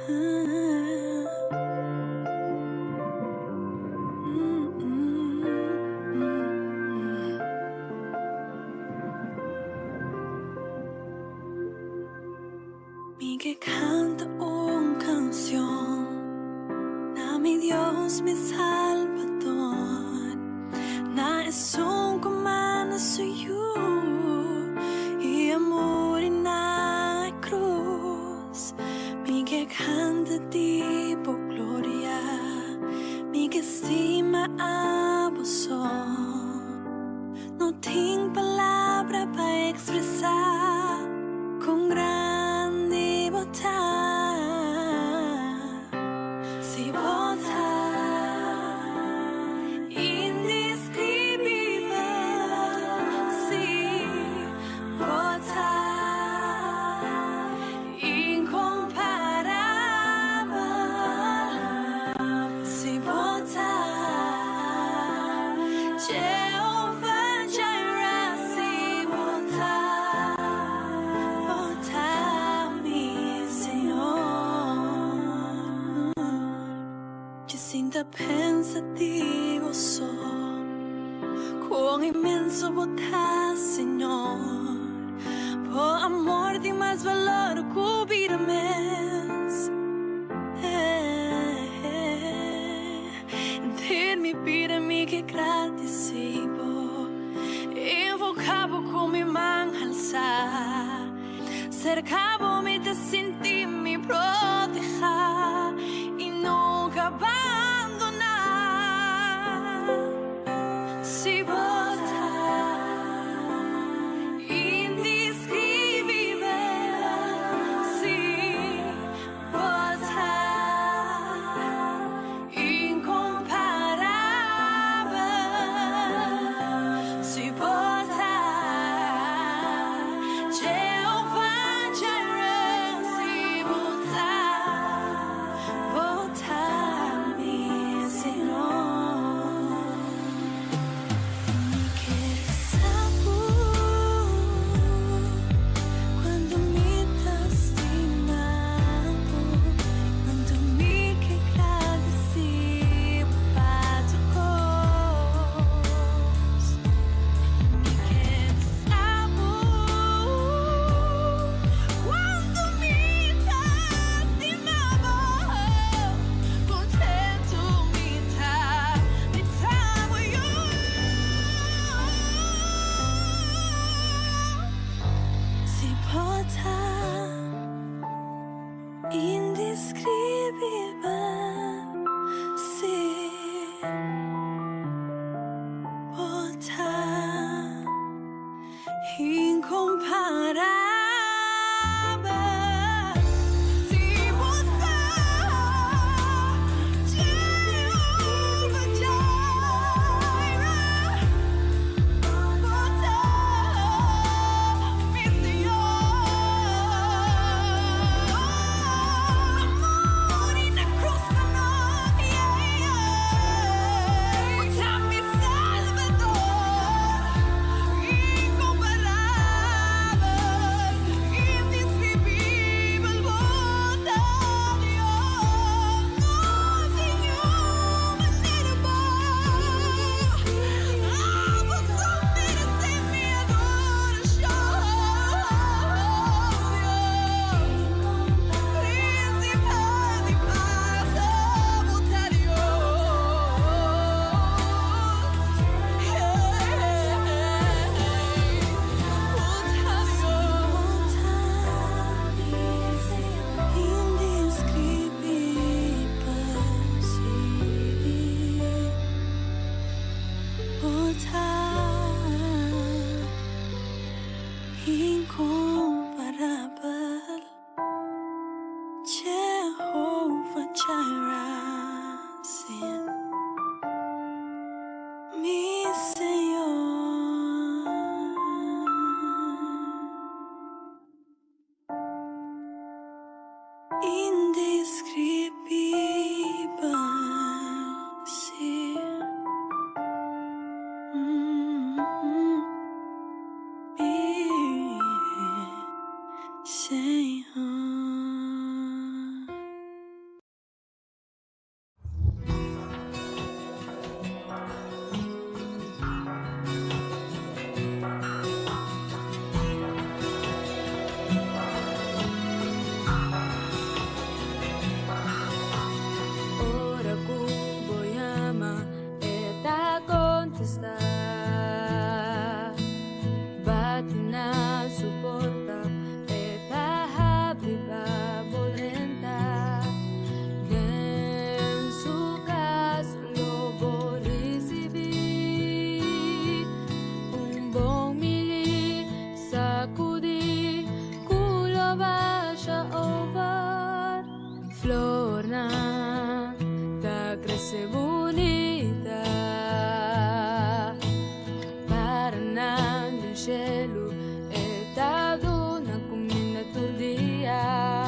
Miguel canta una canción, na mi Dios, mi Salvador, na es un comando suyo y amor y na cruz. Miguel canta di por gloria, Miguel estima a vos. No tengo palabra para expresar con gran devotar. Si votar indescribible, si votar incomparable, si votar Jehová Jireh, si votar, votar mi Señor. Que sinta pensativo soy, con inmenso votar, Señor, por amor de más valor cubrirme. Ter mi vida, mi que agradecido, invocavo con mi mano alzar, cercavo mi te sentí mi proteger y nunca abandonar. Si votar indescribible, si votar incomparable, si votar Jehová Jireh, si votar, votar mi Señor. Mi que sabor cuando me lastimado, cuando me que agradecido para tu cos. Mi que sabor quando me lastimava, contento me tava io. Si votar indescribible, si votar incomparable, si votar Jehová Jireh, votar mi Señor. Amor y na cruz para nós, votar mi Salvador, incomparable, indescribible, votar Dios, no Señor, maneira boa. Vos mereces mi adoração, principal de paz, votar incomparable, Jehovah Jireh, sim, mi Senhor. Indescribible, sim. na suporta eta viva volenta den su caso lo recebi un bom mili sacudi culo baja over flor na ta crece bonita parando in cielo e ta dona come todo dia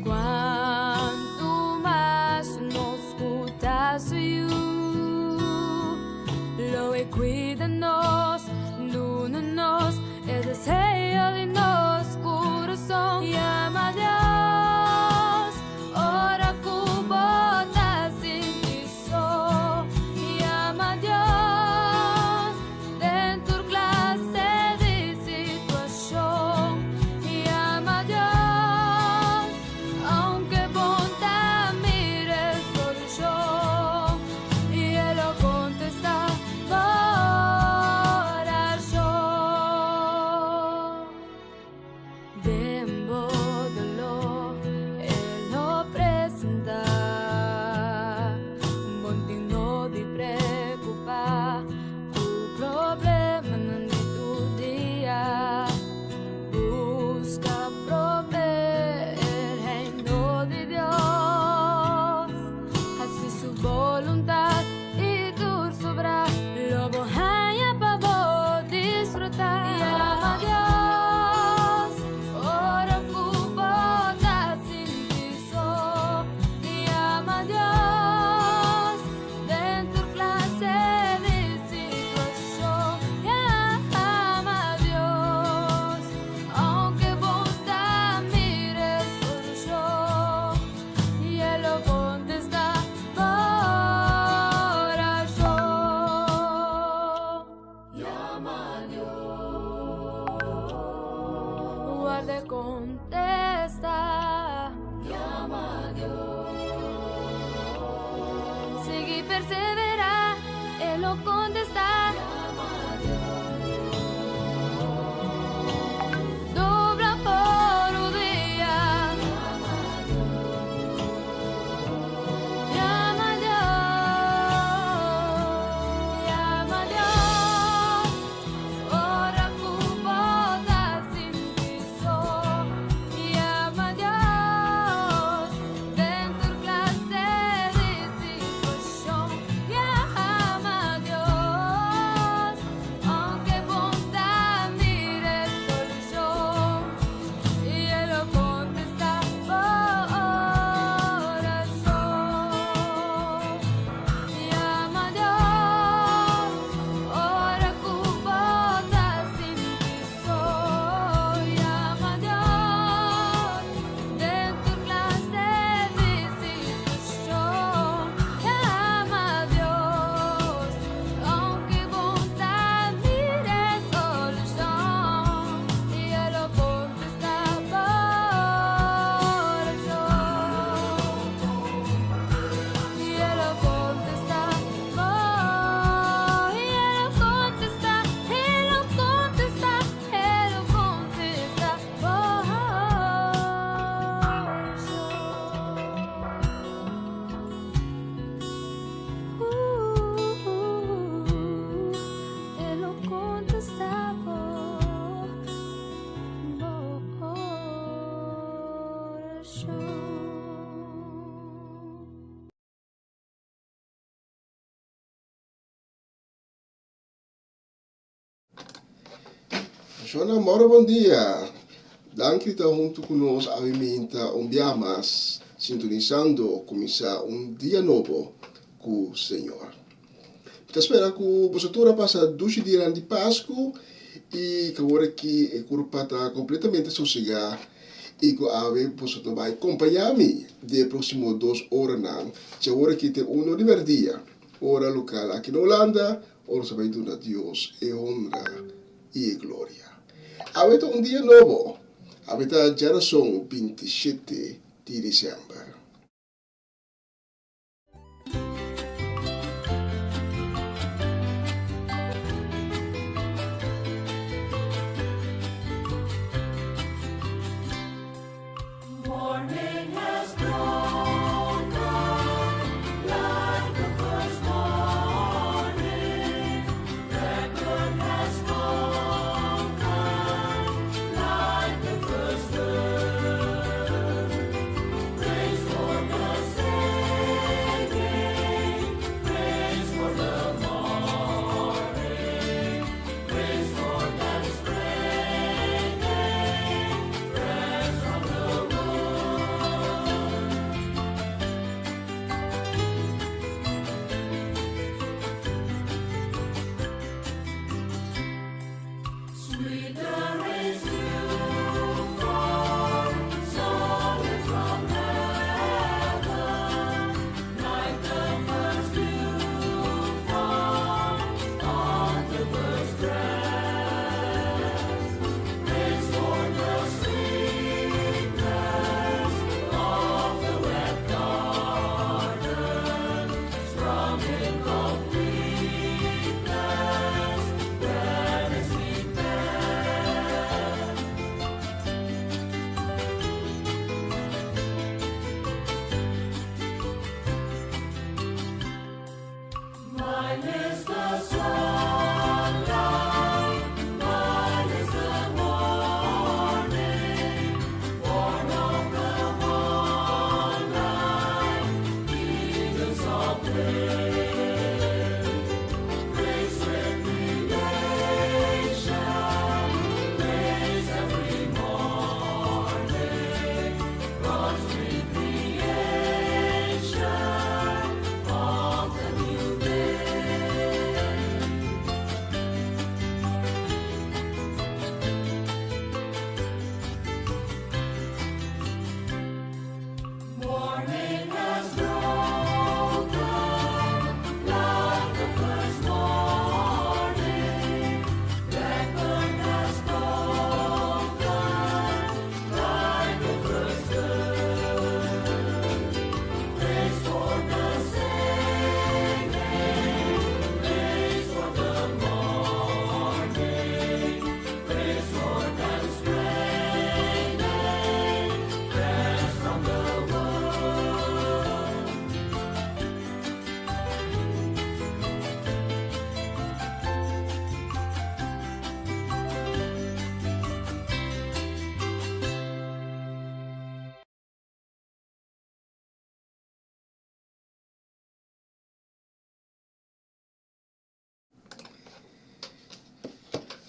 quanto mais nos escutasse you lo e cuida nos luna nos e desejo de nos corazón llama a Dios ora cubota sin ti so llama a Dios dentro clase de situación llama a Dios aunque bonta mire solo yo y él lo contesta para yo Dembo dolor él lo presenta un buen digno de preocupar tu problema no es tu día busca proveer el reino de Dios así su voluntad y tu sobra lo voy para vos disfrutar llama a Dios ora cubota sin ti so llama a Dios dentro clase de situación llama a Dios aunque bonta mire solo yo y él lo contesta para yo llama a Dios guarda y contesta llama a Dios sigue y persevera él lo contesta llama a Dios dobla por un día llama a Dios ora cubota sin ti so llama a Dios dentro clase de situación llama a Dios aunque bonta mire solo yo y él lo contesta para yo llama a Dios ora cubota sin ti soy llama a Dios dentro clase de situación llama a Dios aunque bonta mire solo yo y él lo contesta para yo y él lo contesta y él lo contesta él lo contesta él lo contesta él lo contesta Shona, moro bom dia. Dank que está junto conosco a Vimenta um dia mais, sintonizando começar um dia novo com o Senhor. Kita espera que você passa 2 dias de Páscoa e que agora que o corpo está completamente sossegado e que você vai acompanhar-me de próximo 2 horas não. Que agora que tem 1 hora de dia, hora local aqui na Holanda, hora se vai dar a Deus e honra e glória. Avete um dia novo, avete a geração 27 de dezembro.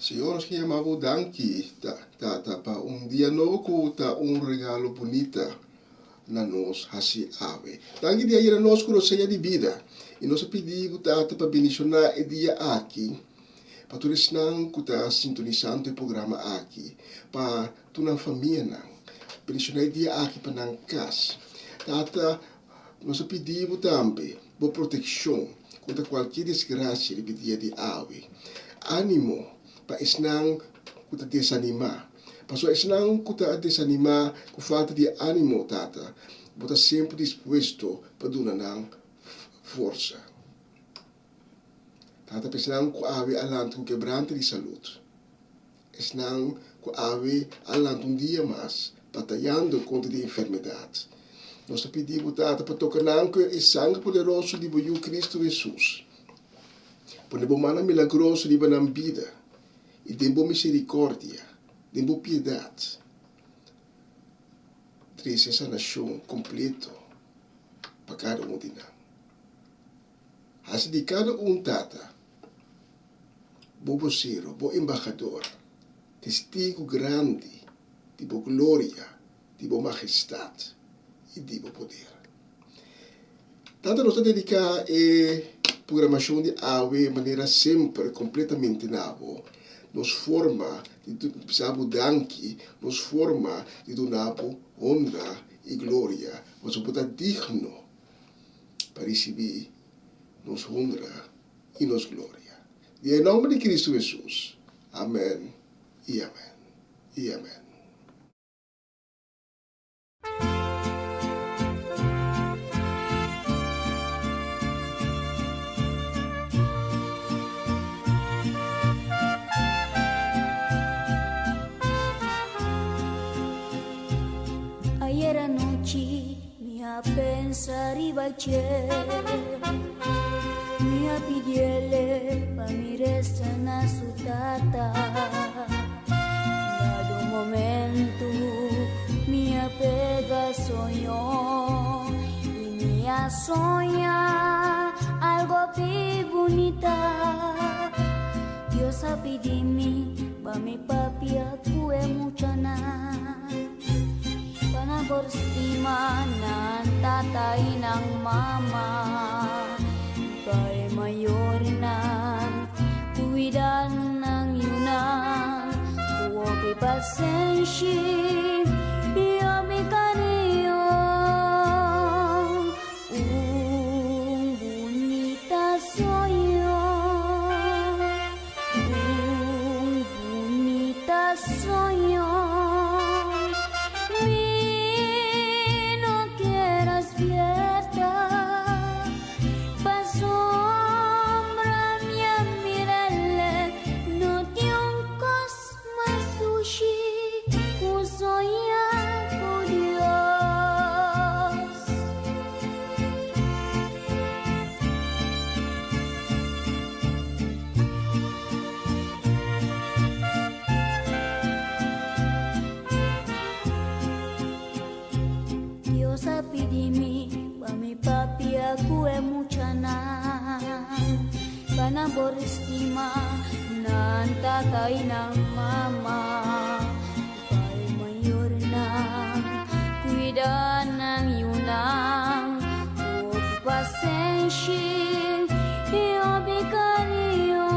Senhor, nós queremos danki para dia novo tá regalo bonita na nós hasi ave. Danki dia ira nós com seja de vida. E nós pedimos para bendicionar o dia aqui. Para tu resnang kita sintonizando o programa aqui. Para tu na família nang. Bendicionar o dia aqui para nang kas. Nós pedimos também por proteção contra qualquer desgraça de dia de ave. Ânimo para isnang kuta desanimar. Pasó isnang kuta desanimar com falta de ânimo, tata. Bota sempre disposto para donar força. Tata isnang ku ave alant com quebrante de saúde. Isnang ku ave alant dia mais, batalhando contra a enfermidade. Nós pedimos, tata, para tocar o sangue poderoso de Cristo Jesus. Para o mana milagroso de na vida. E demo misericórdia, demo piedade. Traz essa nação completo para cada de nós. Assim de cada tata, bo vocero, bo embaixador, testigo grande, de bo glória, de bo majestade e de bo poder. Tata nós dedicar a programação de AWE de maneira sempre completamente nova. Nos forma de sabu danki, nos forma de donabo honra e glória, mas o poder digno para receber nos honra e nos glória. E em nome de Cristo Jesus. Amém e amém e amém. Ayer anoche me a pensar y baché, me a pidiele pa mi resta na su tata. Dado momento me a pega soñó y me a soña algo pi bonita. Dios a pedirme pa mi papi aku mucha na. Berstima ng tatay ng mama, ika'y mayor ng kuwidan ng yunang pasensya io mi cariño un bonita soy yo un bonita soy yo mi no quieras vierta pasombra mia mirelle no ti un cos más sushi kusoya ku Dios Dios apidimi mi papi aku emuchana Bana boristima nan tatay ng mama Ipay mayor na Cuida ng yunang O pasensya Io bicario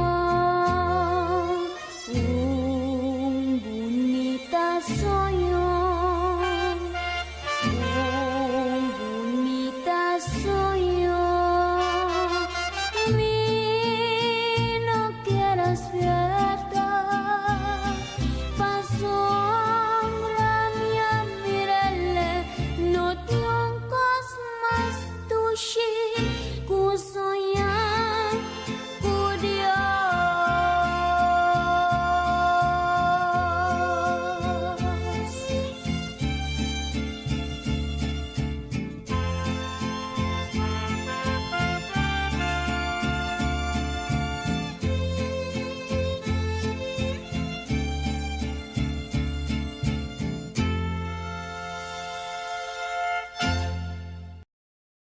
Un bonita soy yo Un bonita soy yo Mi no quieras vierta Pasombra mia mirelle No ti un cos más tushi Kusoya ku Dios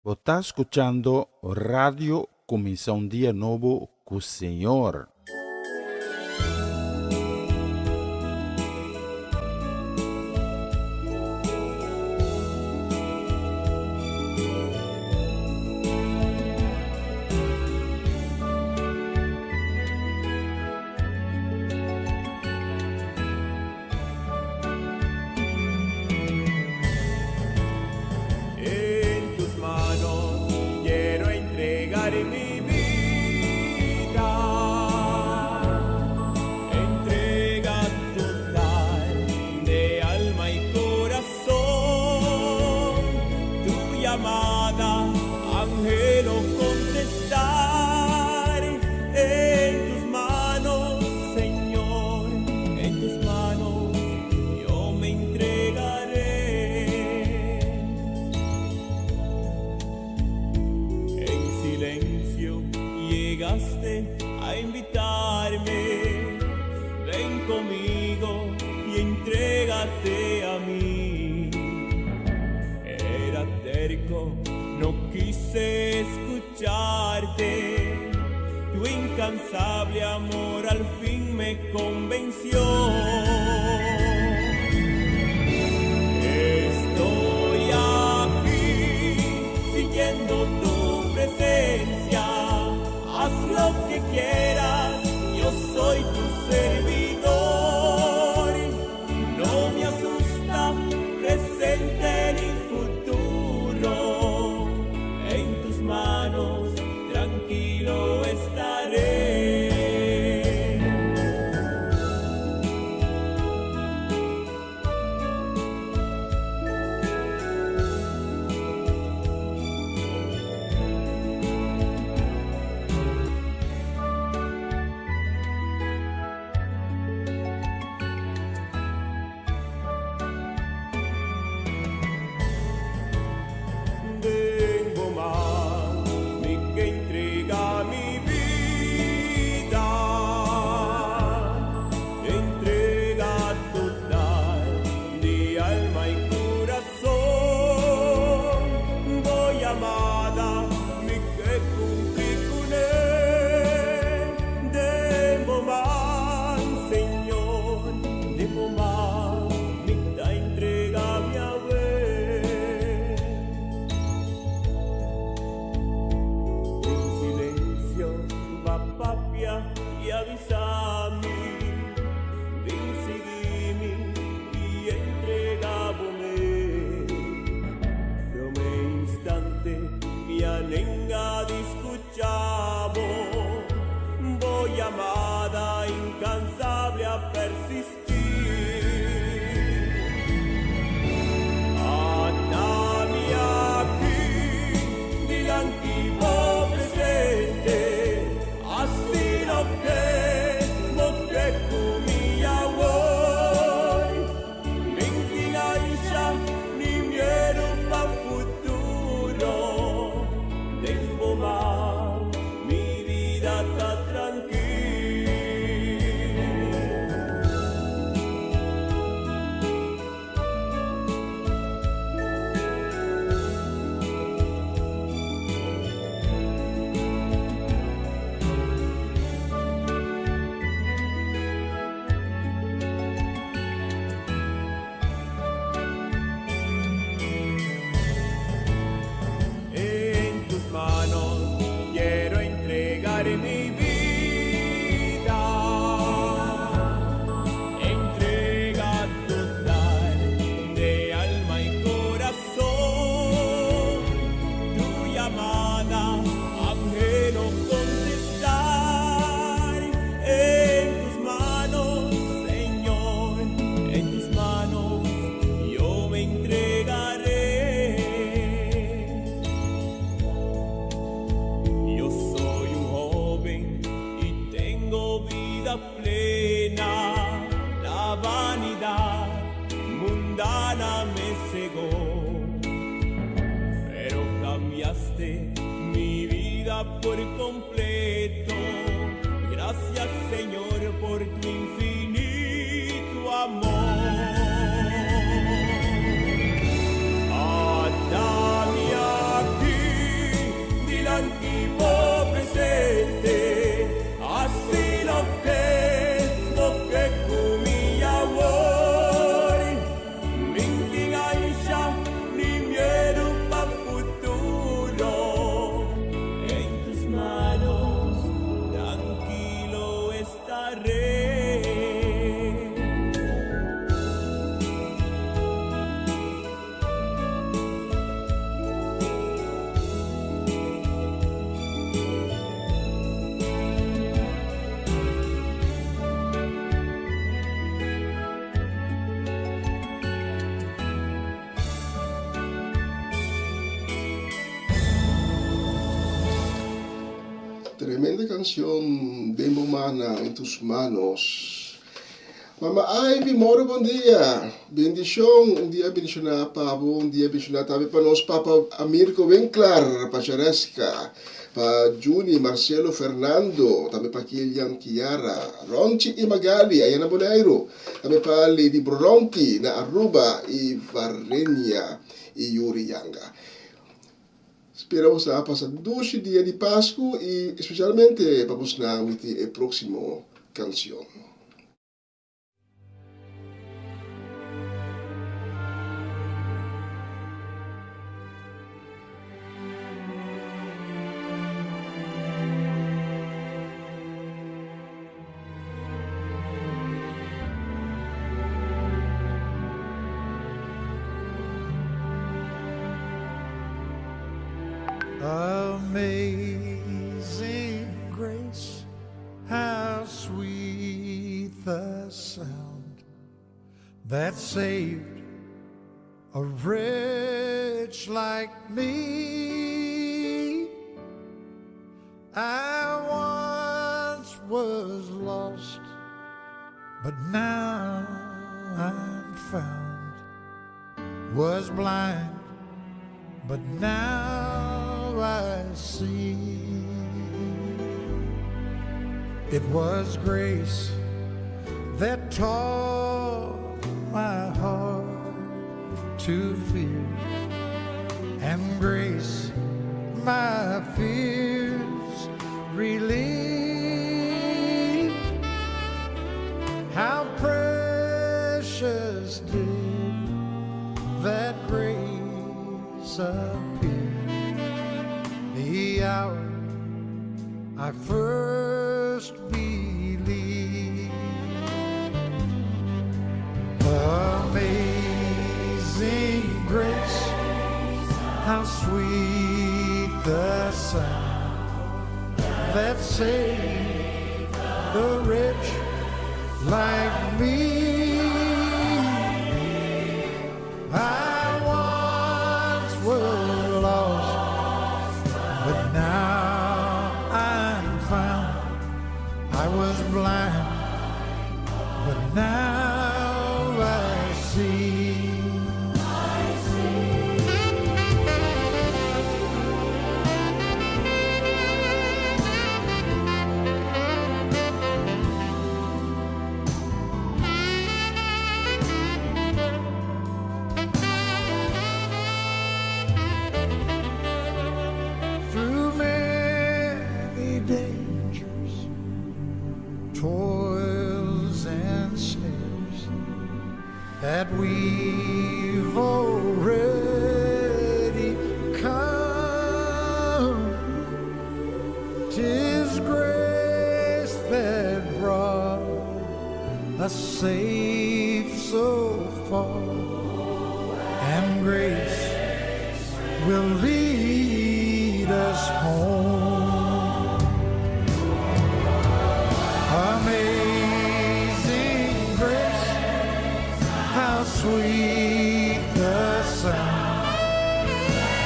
Vos está escuchando Radio Comienza un Día Nuevo con Señor. En tus manos quiero entregar mi vida, entrega total de alma y corazón. Tu llamada, ángel, contestar en tus manos, Señor, en tus manos yo me entregaré. En silencio llegaste a invitarme, ven conmigo y entrégate a mí. Era terco, no quise escucharte, tu incansable amor al fin me convenció. Estoy aquí sintiendo tu presencia, haz lo que quieras, yo soy tu servidor. No me asusta presente ni futuro, en tus manos tranquilo estaré. por completo. Gracias, Señor, por tu infinito amor. Dame aquí del antiguo presente, así lo que con mi amor, mi ansia, ni miedo pa' futuro, en tus manos tranquilo estaré. Tremenda canción de Momana en tus manos. Mama Ivy, moro bom dia. Bendición, dia bendicionar Pablo, dia bendicionar também para nós Papa Amirko Winkler, para Cheresca, para Juni, Marcelo, Fernando, também para Kilian, Kiara, Ronchi e Magali, Ayana Bonairo, também para Lady Bronte, na Aruba e Varenia e Yuri Yanga. Esperamos a passar 12 dias de Páscoa e especialmente vamos na a próxima canção. Amazing grace, how sweet the sound that saved a wretch like me. I once was lost, but now I'm found, was blind, but now I see. It was grace that taught my heart to fear, and grace my fears relieved. How precious did that grace appear the hour I first believed. Amazing grace, how sweet the sound that saved the wretch like me. I once was lost, but now I'm found. I was blind, but now I see. Through many dangers, toils and snares that we've already come, 'tis grace that brought us safe so far, and grace will lead us home. Amazing grace, how sweet the sound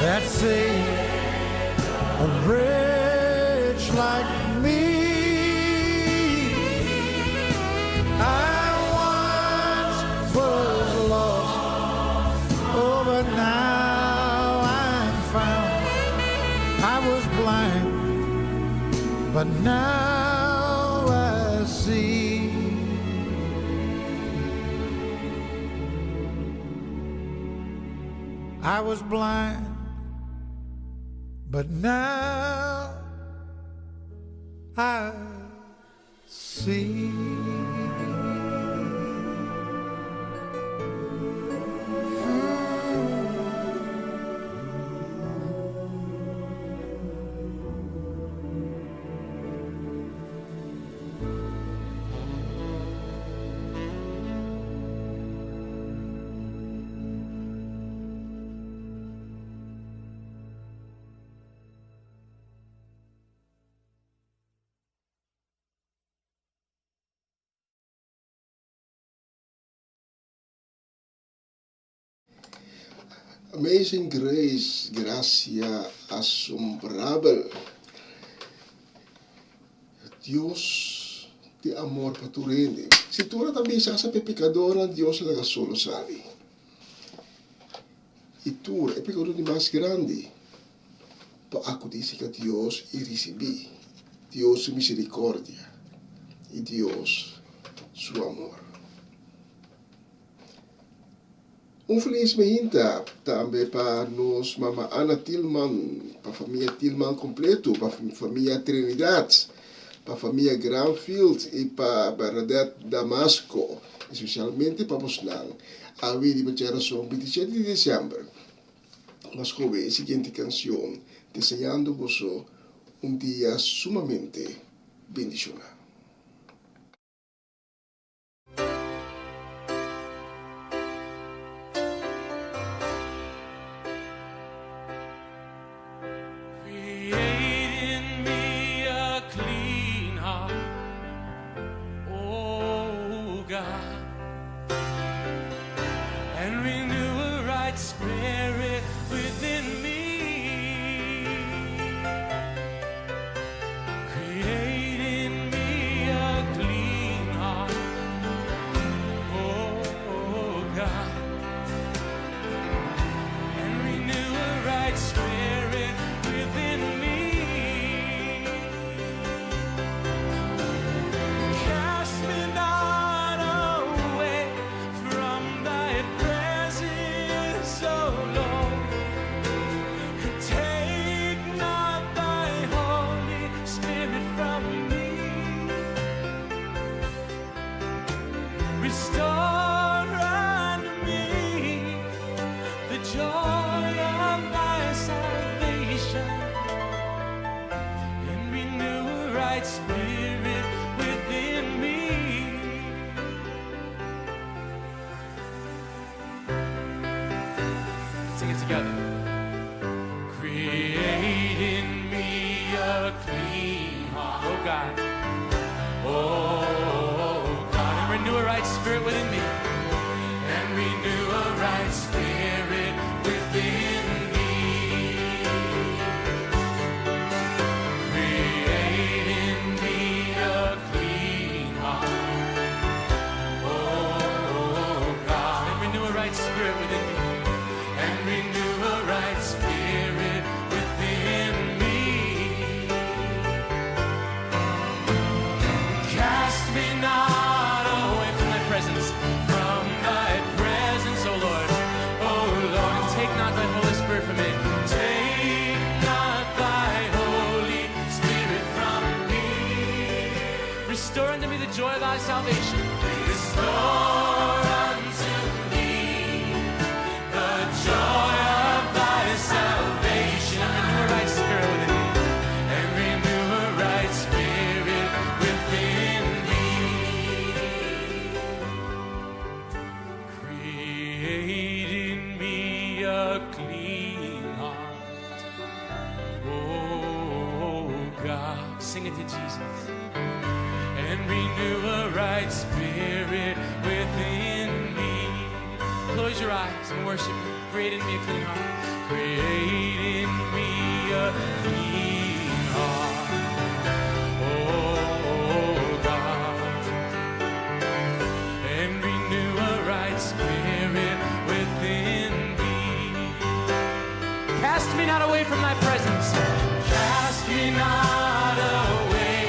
that saved a wretch like me. I once was lost, oh, but now I'm found. I was blind, but now I see. I was blind, but now I see. Amazing Grace, gracia asombrable. Dios de amor paturene. Si tura também sa pecadora, Dios la solo sabe. E tura é pecador de mais grande. Pa acudir a Dios e receber Dios su misericórdia e Dios su amor. Infelizmente, também para nós, Mama Ana Tillman, para a família Tillman completo, para a família Trinidad, para a família Granfield e para Bernadette Damasco, especialmente para Bosnan. A vida de geração 27 de dezembro. Mas com a seguinte canção, desejando-vos dia sumamente bendicionado. Sing it to Jesus. And renew a right spirit within me. Close your eyes and worship Him. Create in me a clean heart. Create in me a clean heart. Oh God. And renew a right spirit within me. Cast me not away from thy presence. Cast me not away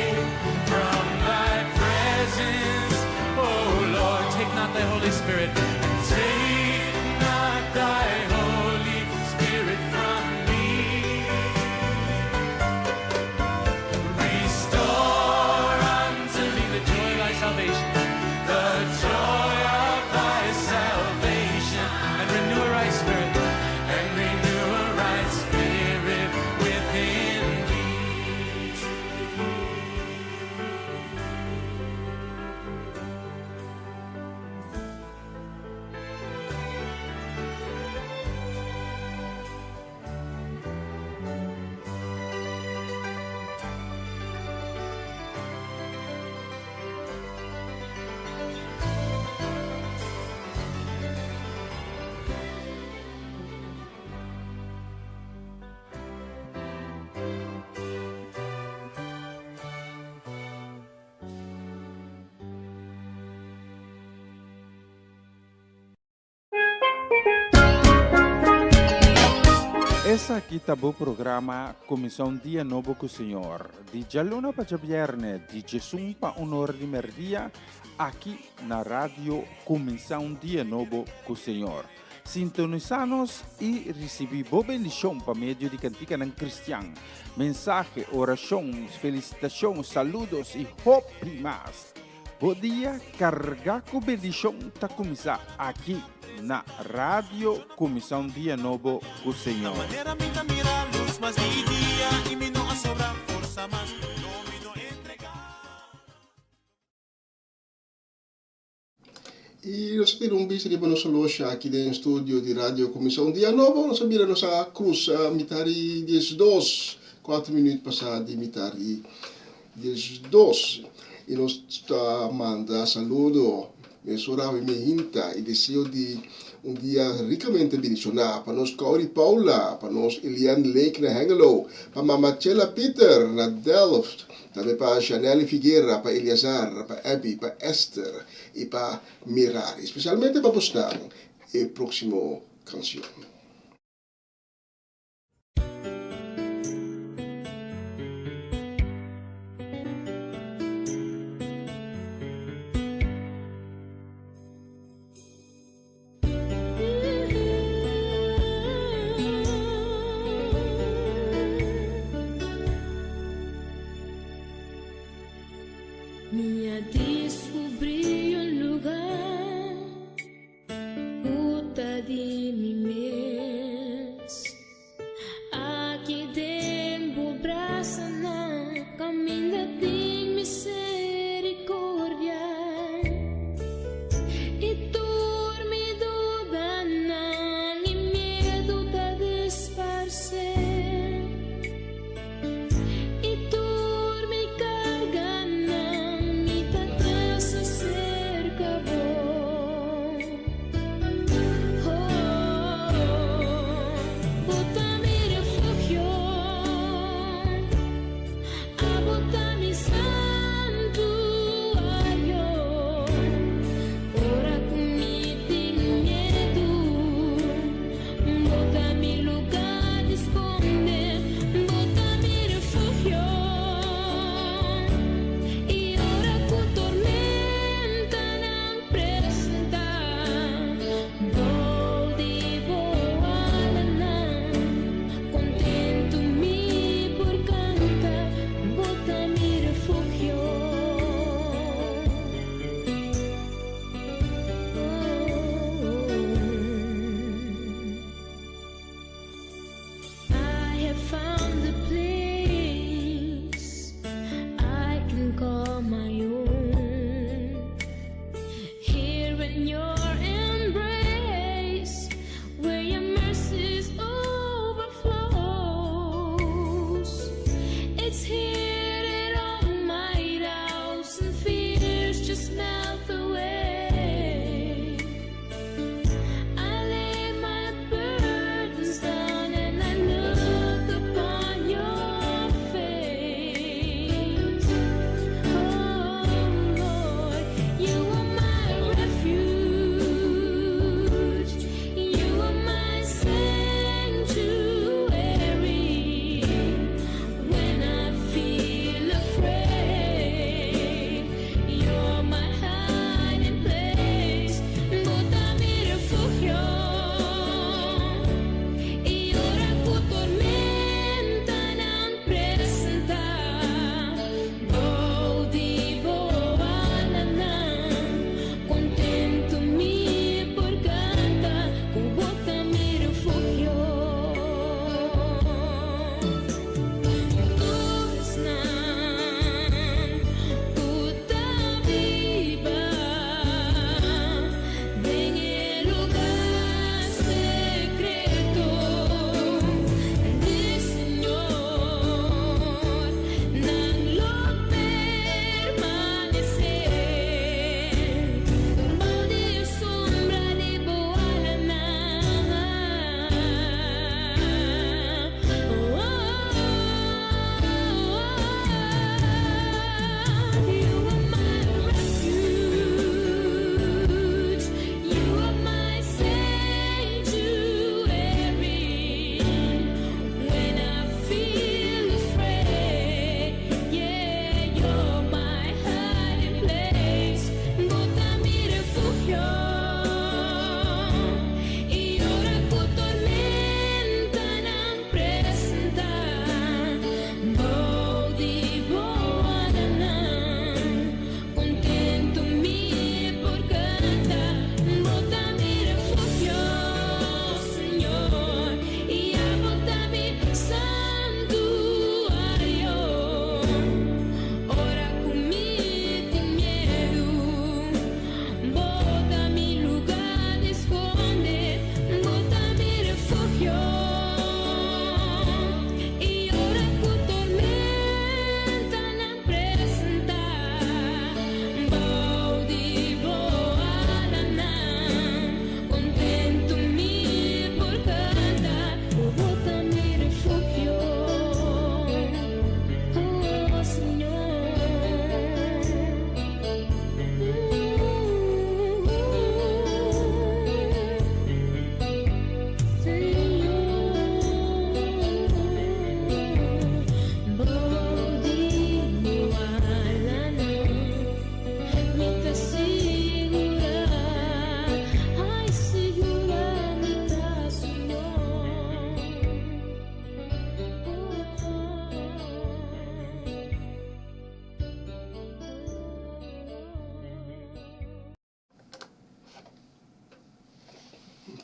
Spirit. Take not thy Holy Spirit from me. Restore unto me the joy of thy salvation, the joy of thy salvation, and renew a right spirit, and renew a right spirit within me. Essa aqui tá o programa Comissão Dia Novo com o Senhor. De Jaluna para Viernes, de Jesus para Honor de Merdia, aqui na rádio Comissão Dia Novo com o Senhor. Sintonizanos e recebi boa bendição para meio de cantiga não cristã. Mensagem, orações, felicitações, saludos e hope mais. Bom dia, carregar com bendição tá começar aqui na rádio Comissão Dia Novo com o Senhor. Manera minta mira luz, mas dia e me não sobra força, mas não me não entregar. E nós temos bicho de nossa loja aqui no estúdio de rádio Comissão Dia Novo. Nós vira nossa cruz a mitari 12, 4 minutos passar de mitari 12. E nós manda saludo, mensurava e mehinta e desejo de dia ricamente bendicionado para nós Kaori Paula, para nós Eliane Lake na Hengelo, para Mamachela Peter na Delft, também para Chanel Figueira, para Eliazar, para Abby, para Esther e para Mirari, especialmente para postar a próxima canção. Minha descobri um lugar, puta de mim mesmo.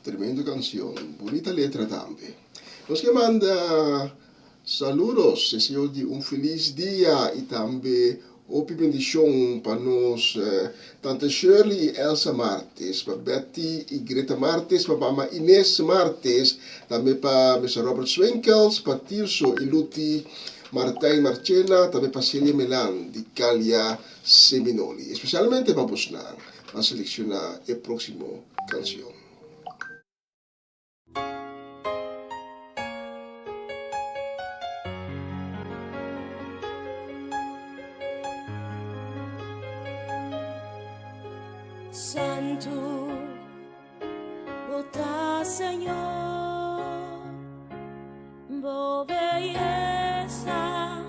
tremenda canción, bonita letra también. Nos que manda saludos, deseo de un feliz día y también opi bendición para nos, tante Shirley y Elsa Martes, para Betty y Greta Martes, para mama Inés Martes, también para Mr. Robert Swinkels, para Tirso y Luti Martín Marchena, también para Celia Melan, de Calia Seminoli, especialmente para Bosnan, a seleccionar el próximo canción. Santo, bota Señor, bo belleza,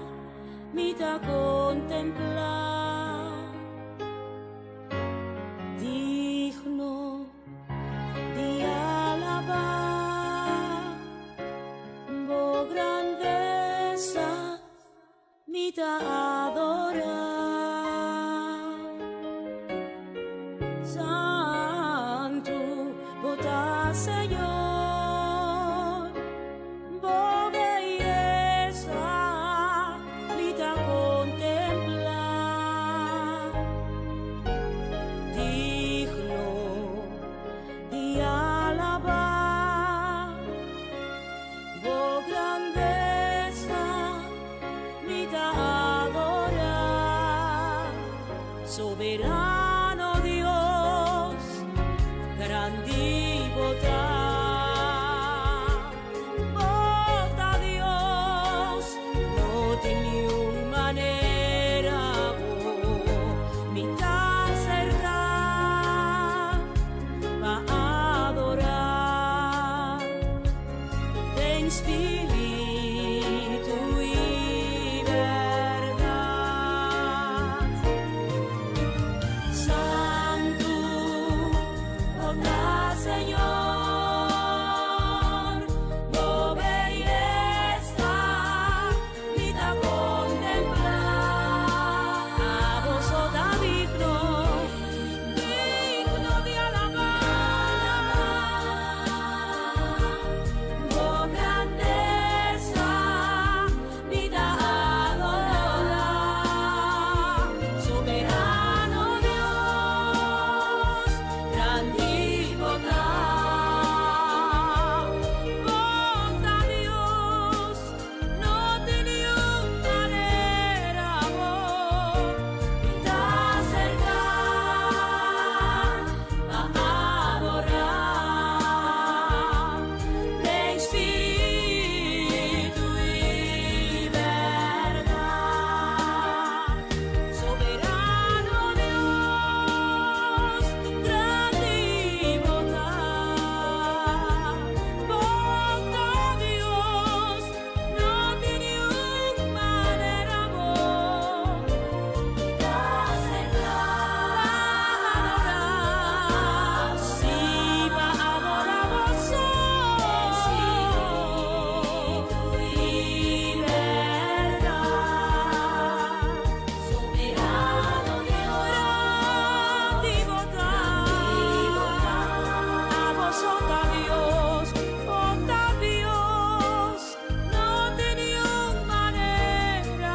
me da contemplar, digno de alabar, bo grandeza, me da adorar. Santo, bota Señor, bo belleza, me da contemplar, digno de alabar, bo grandeza, me da adorar, soberano Dios, grandi bota Dios, no tiene manera mi tan cerca va a adorar de espíritu y verdad. Santo, bota Señor, bo belleza, me da contemplar, a vos da digno de alabar, bo grandeza, me da adorar, soberano Dios, grande bota Dios, no tenía manera está cerca a adorar de espíritu y verdad, soberano Dios, grande bota Dios, no tiene manera está cerca a adorar, si va a adorar vos espíritu y verdad, soberano Dios, grande bota a vos Dios, no tenía manera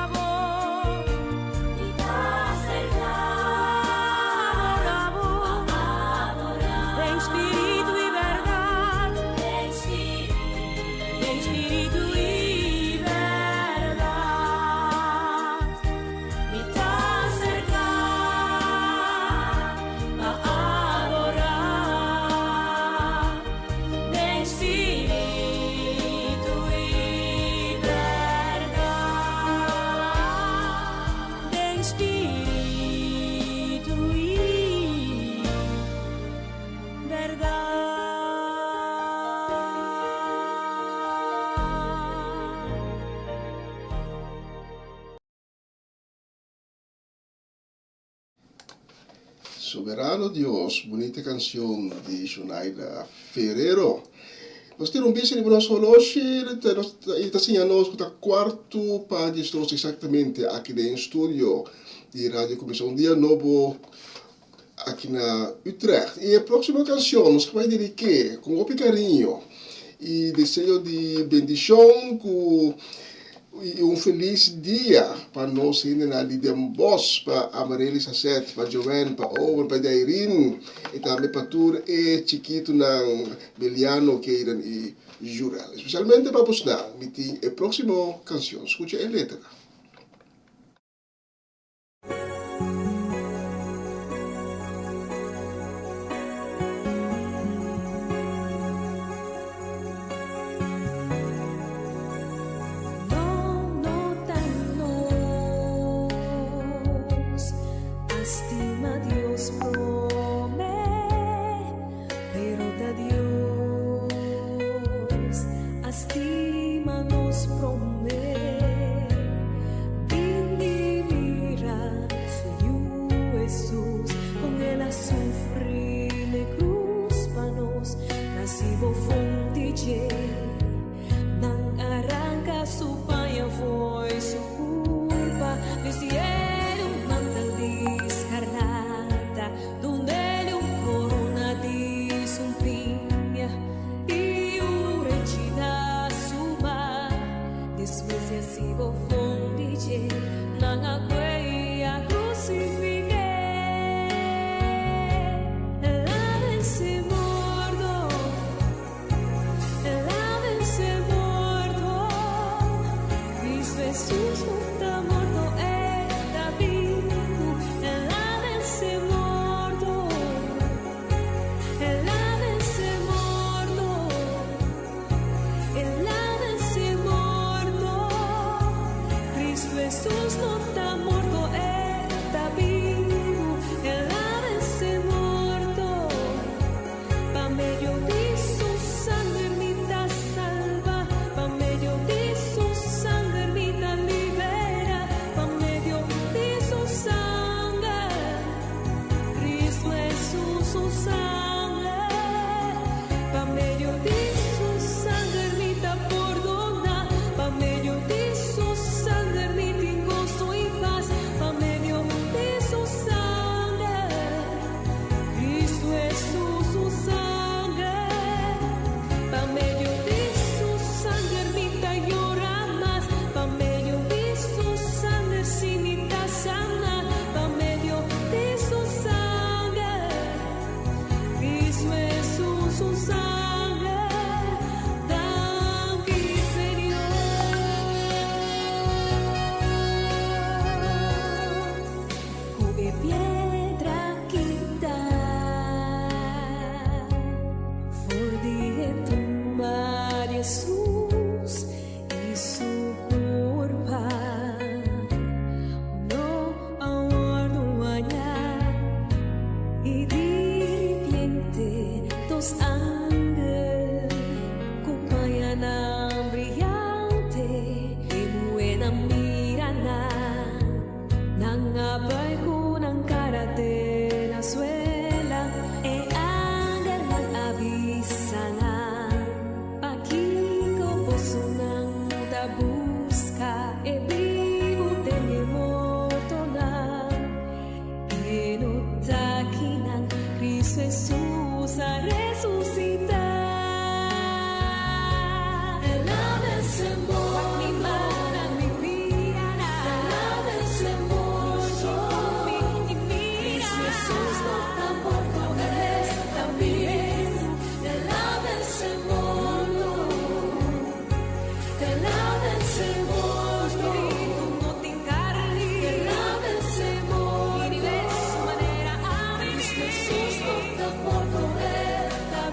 está cerca a adorar de espíritu y verdad, de espíritu y verdad, me está cerca a adorar de espíritu y verdad, de espíritu y Soberano Dios, bonita canción de Jonaida Ferrero. Nós temos de nós hoje, e está ensinando que quarto para nós exatamente aqui no estúdio de Rádio Comissão Dia Novo, aqui na Utrecht. E a próxima canção nos vai dedicar com muito carinho e desejo de bendição e feliz dia para nós ainda na Lidembos, para Amareli Sasset, para Joven, para Owen, para Dairin, e também para Tur e Chiquito ng Beliano, Keiran e Jurel. Especialmente para você, a próxima canção. Escute a letra.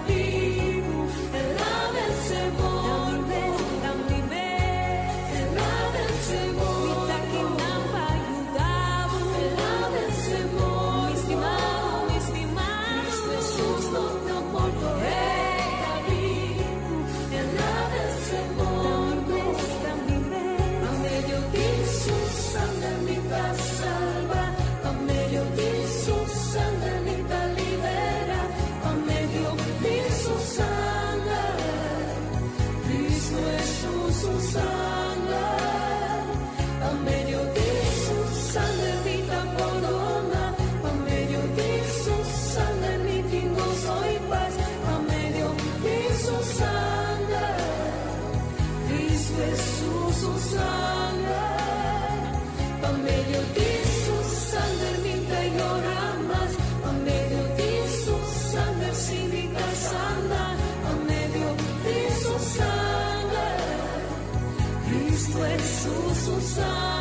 Be sangre, por medio de su sangre nunca llora más, por medio de su sangre significa sana, por medio de su sangre, Cristo Jesús, su sangre.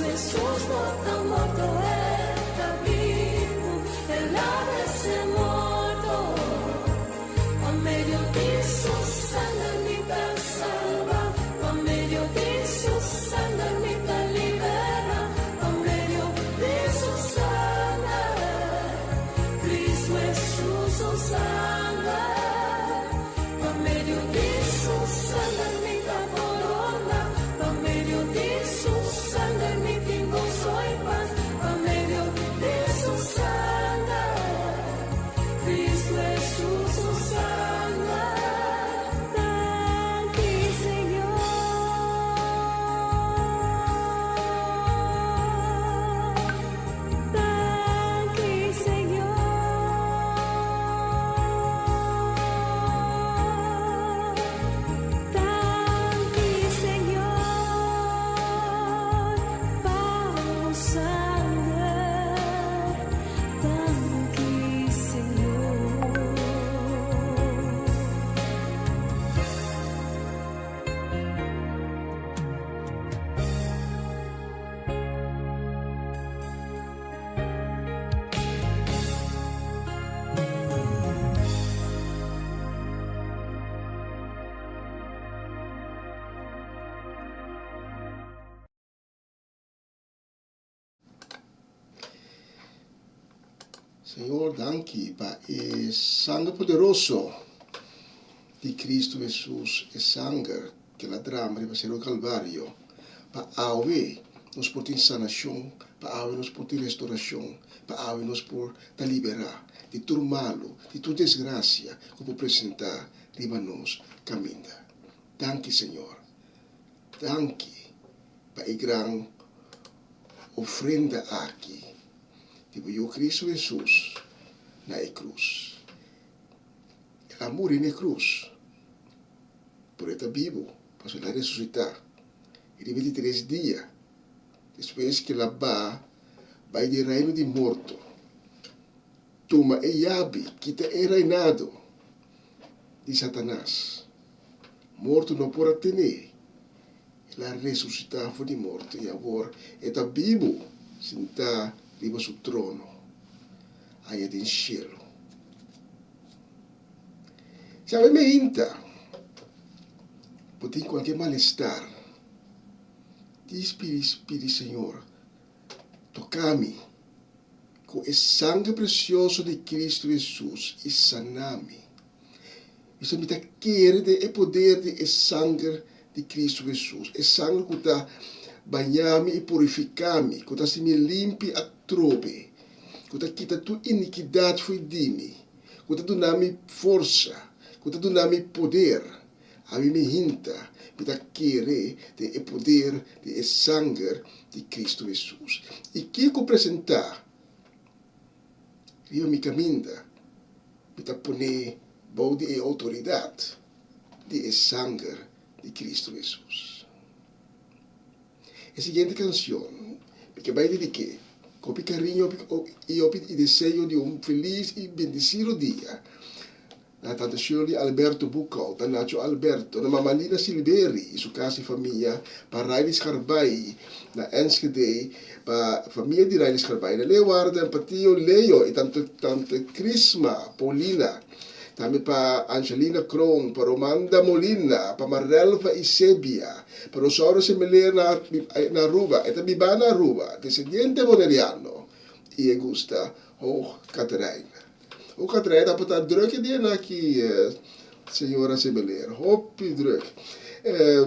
Jesús no está muerto, está vivo, Él ha de ser muerto, por medio de su sangre me salva, por medio de su sangre me libera, por medio de su sangre, Cristo Jesús, su sangre, por medio de su sangre me corona, por medio de su sangre me tengo soy paz, por medio de su sangre, Cristo Jesús, su sangre, dale Señor, dale Señor, dale Señor, para sangre, dale Señor. Senhor, danke para o sangue poderoso de Cristo Jesus, o sangue que la drama de ser o Calvário, para awe nos por ter sanação, para awe nos por ter restauração, para awe nos por te liberar de tudo malo, de toda desgraça que por apresentar riba nós caminho. Danke, Senhor. Danke para a grande ofrenda aqui. Tipo, eu Cristo Jesus na cruz. Ele morreu na cruz. Por ele vivo, para ele ressuscitar. E de 23 dias, depois que ele vai de reino de morto, toma a chave que é reinado de Satanás. Morto não pode ter. Ele ressuscitou de morto e agora está vivo, sentado riba su trono, aí do cielo. Sabe, me inta, pode qualquer malestar, diz para Senhor, toca-me com o sangue precioso de Cristo Jesus e sana-me. Isso me quer de poder de sangue de Cristo Jesus, o sangue que está banhar-me e purificar-me, que se me limpe a trobe, que quita tu iniquidade foi de mim, que dá-me força, que dá-me poder, a mim me hinta, me querer de poder de sangue de Cristo Jesus. E que apresentar, eu me caminha, me poner balde e autoridade de sangue de Cristo Jesus. A seguinte canção, que vai dedicar com carinho e desejo de feliz e bendecido dia. Na tanta Shirley Alberto Bucal, na Nacho Alberto, na Mamalina Silveri, sua casa e família, para Railis Carbay, na Enschede, para a família de Railis Carbay, na Leeuwarden, para Tio Leo, e tanto Crisma, Paulina, também para Angelina Kroon, para Romanda Molina, para Marelva e Sebia, para Osorio Semeler na Aruba, e também na Aruba, descendente boneriano, e Augusta, Catarina. O Catarina está para druk dia aqui, senhora Semeler, hopi druk.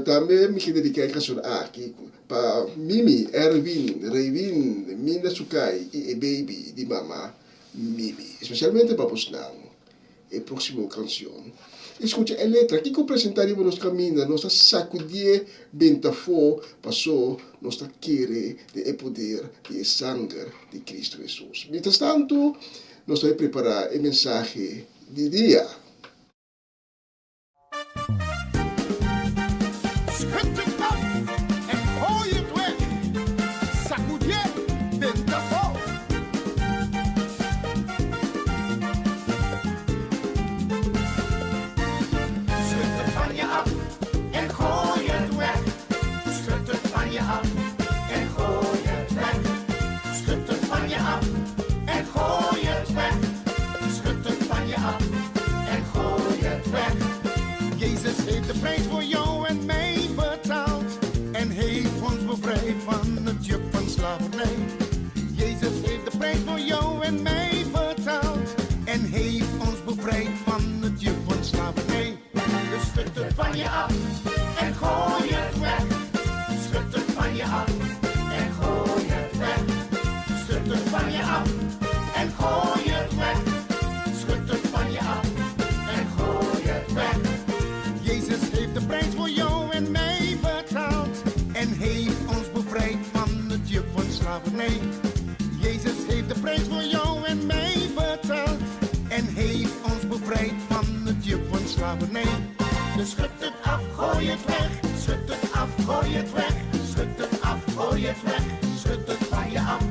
Também me dediquei a canção aqui para Mimi, Erwin, Revin, Mina Sukai e Baby de Mama Mimi, especialmente para Posnang. A próxima canção escucha a letra. Kiko presentaremos nos caminha, nos sacudir bentafo, passou, nos querer de poder de sangue de Cristo Jesus. Mientras tanto, nós vamos preparar a mensagem de dia. Schud het af en gooi het weg. Sacudier bentafo. Schud het van je af en gooi het weg. Schud het van je af en gooi het weg. Schud het van je af en gooi het weg. Schud het van je af en gooi het weg. Jezus heeft de prijs voor jou en mij betaald en heeft ons bevrijd van het juk van slavernij. Jezus heeft de prijs voor jou en mij betaald en heeft ons bevrijd van het juk van slavernij. Dus schud het van je af en gooi het weg. Schud het van je af en gooi het weg. Schud het van je af en gooi het weg. Schud het van je af en gooi het weg. Jezus heeft de prijs voor jou en mij betaald en heeft ons bevrijd van het juk van slavernij. Jezus heeft de prijs voor jou en mij betaald en heeft ons bevrijd van het juk van slavernij. Dus schud het af, gooi het weg. Schud het af, gooi het weg. Schud het af, gooi het weg. Schud het van je af.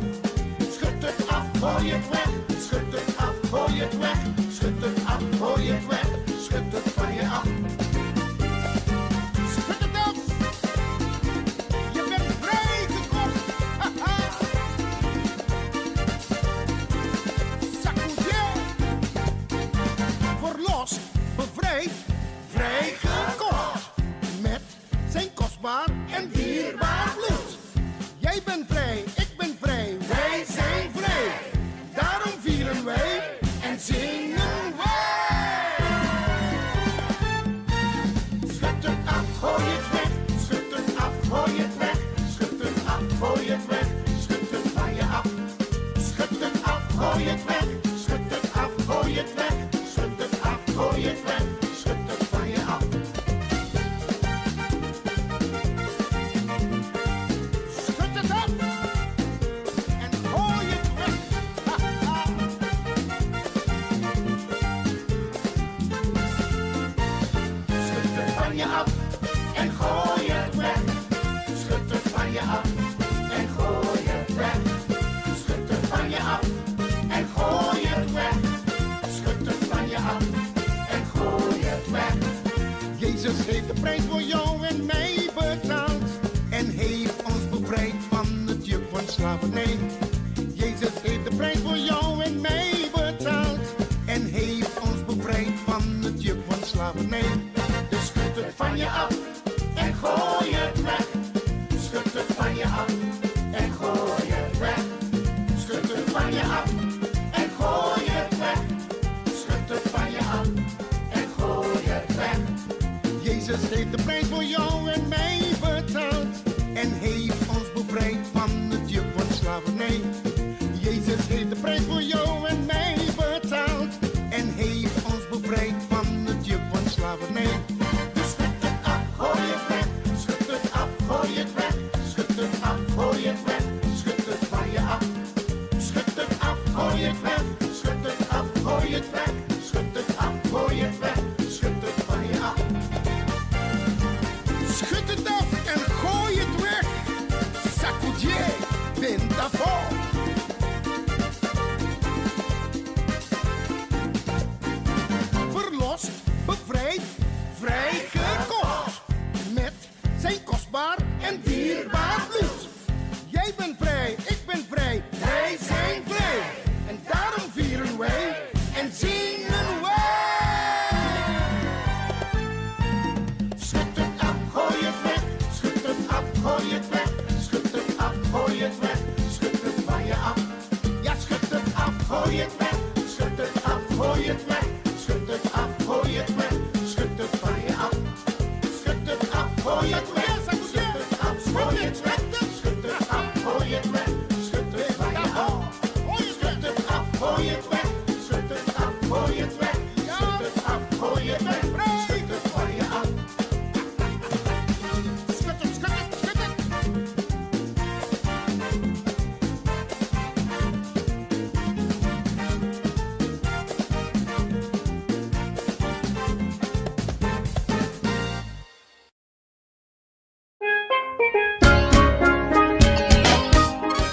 Schud het af, gooi het weg. Schud het af, gooi het weg. Schud het af, gooi het weg. Schud het van je af. Schud het af. Je bent vrijgekocht. Haha. Sacudier. Verlost, bevrijd, vrijgekocht. Met zijn kostbaar en dierbaar bloed. Jij bent vrij, ik ben vrij, wij zijn vrij. Daarom vieren wij en zingen wij. Schud het af, gooi het weg. Schud het af, gooi het weg. Schud het af, gooi het weg. Schud het van je af. Schud het af, gooi het weg. Schud het af, gooi het weg. Schud het af, gooi het weg. Schud het van je af. Schud het af en gooi het weg. Ha, ha. Schud het van je af en gooi het weg. Schud het van je af en gooi het weg. Schud het van je af en gooi het weg. Schud het van je af en gooi het weg. Jezus heeft de prijs voor jou en mij betaald en heeft ons bevrijd van het juk van slavernij. Jezus heeft de prijs voor jou en mij betaald en heeft ons bevrijd van het juk van slavernij. Dus schud het van je af en gooi het weg. Schud het van je af en gooi het weg. Schud het van je af en gooi het weg. Schud het van je af en gooi het weg. Jezus heeft de prijs voor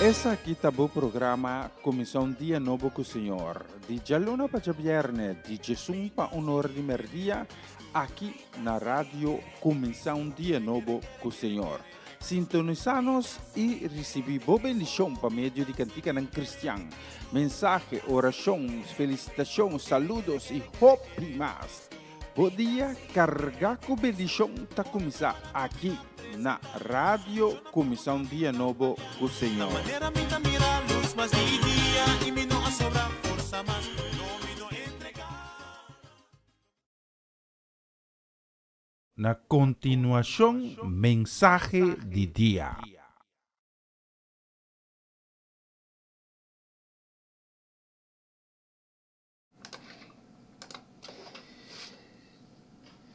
Essa aqui tá o programa Comissão Dia Novo com o Senhor. De Jaluna para Viernes, de Jesus para Honor de Merdia, aqui na rádio Comissão Dia Novo com o Senhor. Sintonizanos e recebi boa bendição para meio de cantiga ng Cristian. Mensagem, oração, felicitação, saludos e hope mais. Bom dia, carga com bendição tá começar aqui na rádio Comissão Dia Novo com o Senhor. Manera me da mira luz mas de dia e me não sobra força mas não me não entregar. Na continuação, mensagem de dia.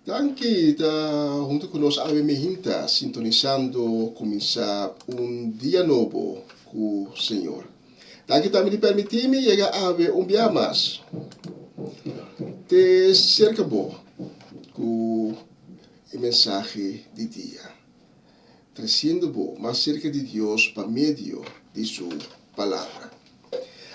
Danke da junto conosco a Mehinta, sintonizando começar dia novo com o Senhor. Danke também de permitir-me chegar a ver dia mais. Te cerca bom com a mensagem de dia. Trazendo bom mais cerca de Deus por meio de sua palavra.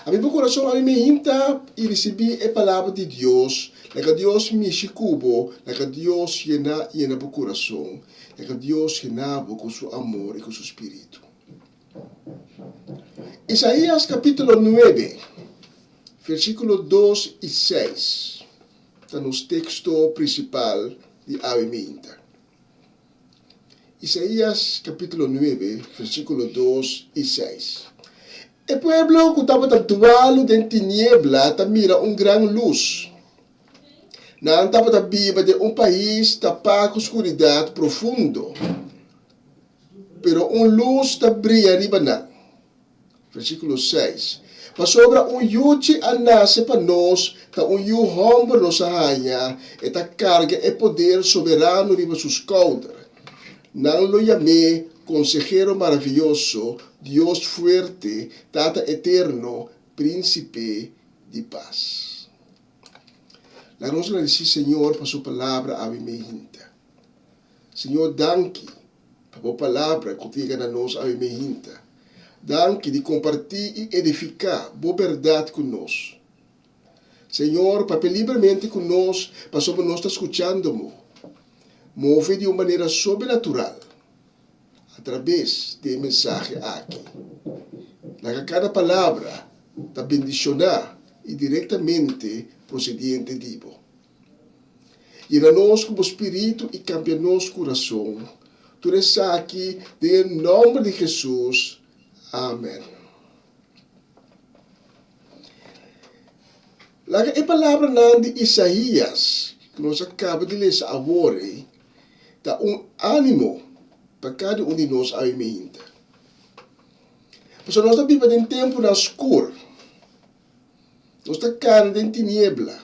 A meu coração a Mehinta e recebi a palavra de Deus. Lega Deus me chicubo, lega Deus llena o coração, lega Deus llena com seu amor e com seu espírito. Isaías capítulo 9, versículo 2 e 6, está no texto principal de Avimenta. Isaías capítulo 9, versículo 2 e 6. O pueblo que estava tatuado dentro de niebla, mira grande luz. Não estava da Bíblia de país tapado com escuridão profundo, pero luz brilha riba. Versículo 6. Mas sobre yuchi a nasce para nós, yu hombro nossa rainha, e carga e poder soberano riba seus caudas. Não lo chamei consejero maravilhoso, Deus fuerte, Tata eterno, príncipe de paz. La nossa dice Senhor para sua palavra a Mehinta. Senhor, danke para sua palavra que diga na nós a Mehinta. Danke de compartilhar e edificar boa verdade conosco. Senhor, para livremente conosco, para sobre nós estar escutando, move de uma maneira sobrenatural, através de mensagem aqui. Na cada palavra, está bendicionar e diretamente procedente de Deus. E na nós como Espírito e cambia nosso coração. Tudo isso aqui, em nome de Jesus. Amém. A palavra de Isaías, que nós acabamos de ler agora, dá ânimo para cada de nós a Mehinta. Porque nós estamos vivendo em tempo na escuro. Nós estamos carne em tiniebla.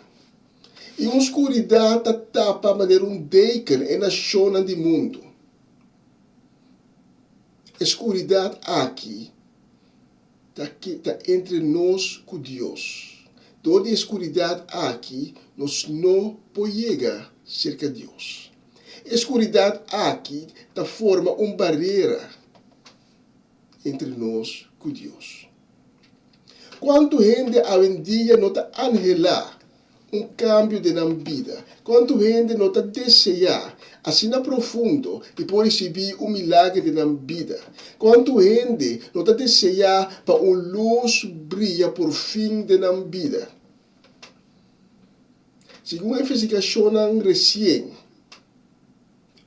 E uma escuridão tapa de maneira decan e na zona do mundo. A escuridão aqui está entre nós com Deus. Toda a escuridão aqui, nós não podemos chegar cerca de Deus. A escuridão aqui forma uma barreira entre nós com Deus. Quanto gente hoje em dia não está anhelar cambio de na vida? Quanto gente não está desejar assim na profundo e por receber milagre de na vida? Quanto gente não está desejar para luz brilha por fim de na vida? Segundo a investigação recente,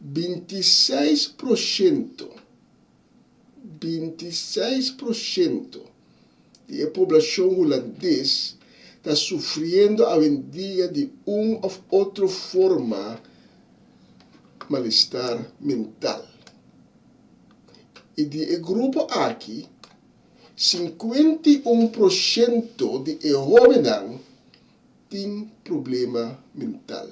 26% da população holandesa está sofrendo hoje em dia de uma ou outra forma mal-estar mental. E de grupo aqui, 51% de jovens tem problema mental.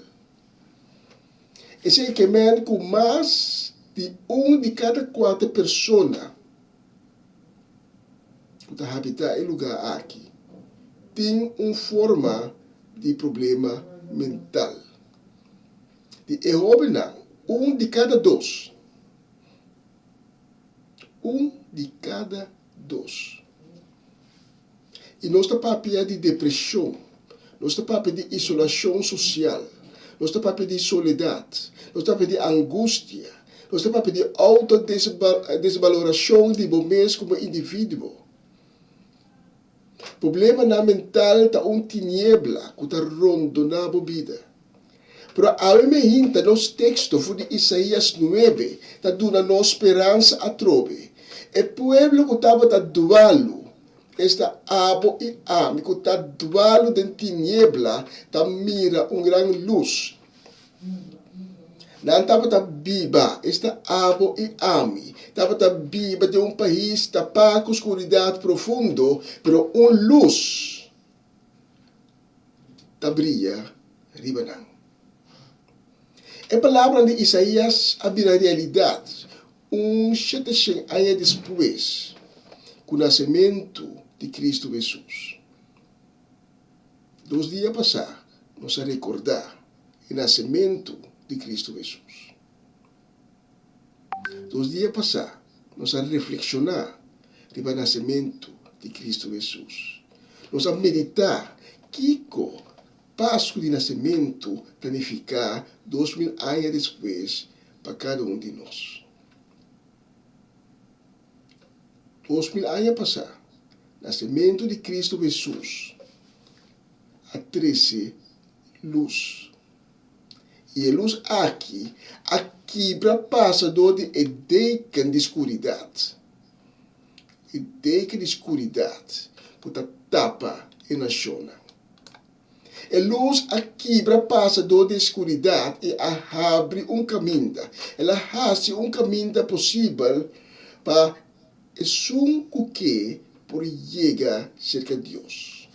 Esse é que com mais de de cada 4 pessoas que habitam em lugar aqui tem uma forma de problema mental. De jovens, de cada 2. De cada 2. E nós está papia de depressão, nós está papia de isolação social, nós está papia de soledade, nós está papia de angústia, nós está papia de autodesvaloração de nós como indivíduo. Problema na mental está tiniebla que está rondo na vida. Pero ao me hinta nos texto de Isaías 9, está dando nos esperança a trove. E pueblo que estava dualo, esta abo e ami, que está dualo de tiniebla, está mira grande luz. Não estava biba, esta abo e ami, estava biba de país tapado com escuridade profundo, pero luz está brilha ribanang. A palavra de Isaías abrirá a realidade. 700 anos depois, com o nascimento de Cristo Jesus. 2 dias passados, nós vamos recordar o nascimento de Cristo Jesus. 2 dias passados, nós vamos reflexionar sobre o nascimento de Cristo Jesus. Nós vamos meditar que Páscoa de nascimento planificar 2000 anos depois para cada de nós. 2000 anos passados, nascimento de Cristo Jesus, a 13 luz. E a luz aqui passa de década de escuridade. E década de escuridade, porque tapa e naciona. A luz aqui passa de escuridade e abre caminho. Ela faz caminho possível para que por chegar cerca de Deus.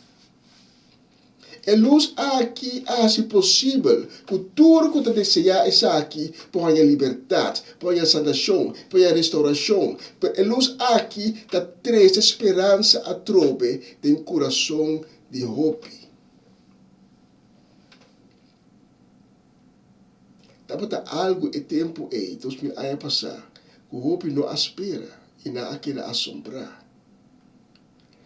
A luz aqui é possível que tudo que você deseja é aqui por a liberdade, por a sanação, por a restauração. A luz aqui traz esperança a trobe de coração de hope. Estava algo e tempo aí, 2000 anos passados, que o hope não espera e não aquela assombrar.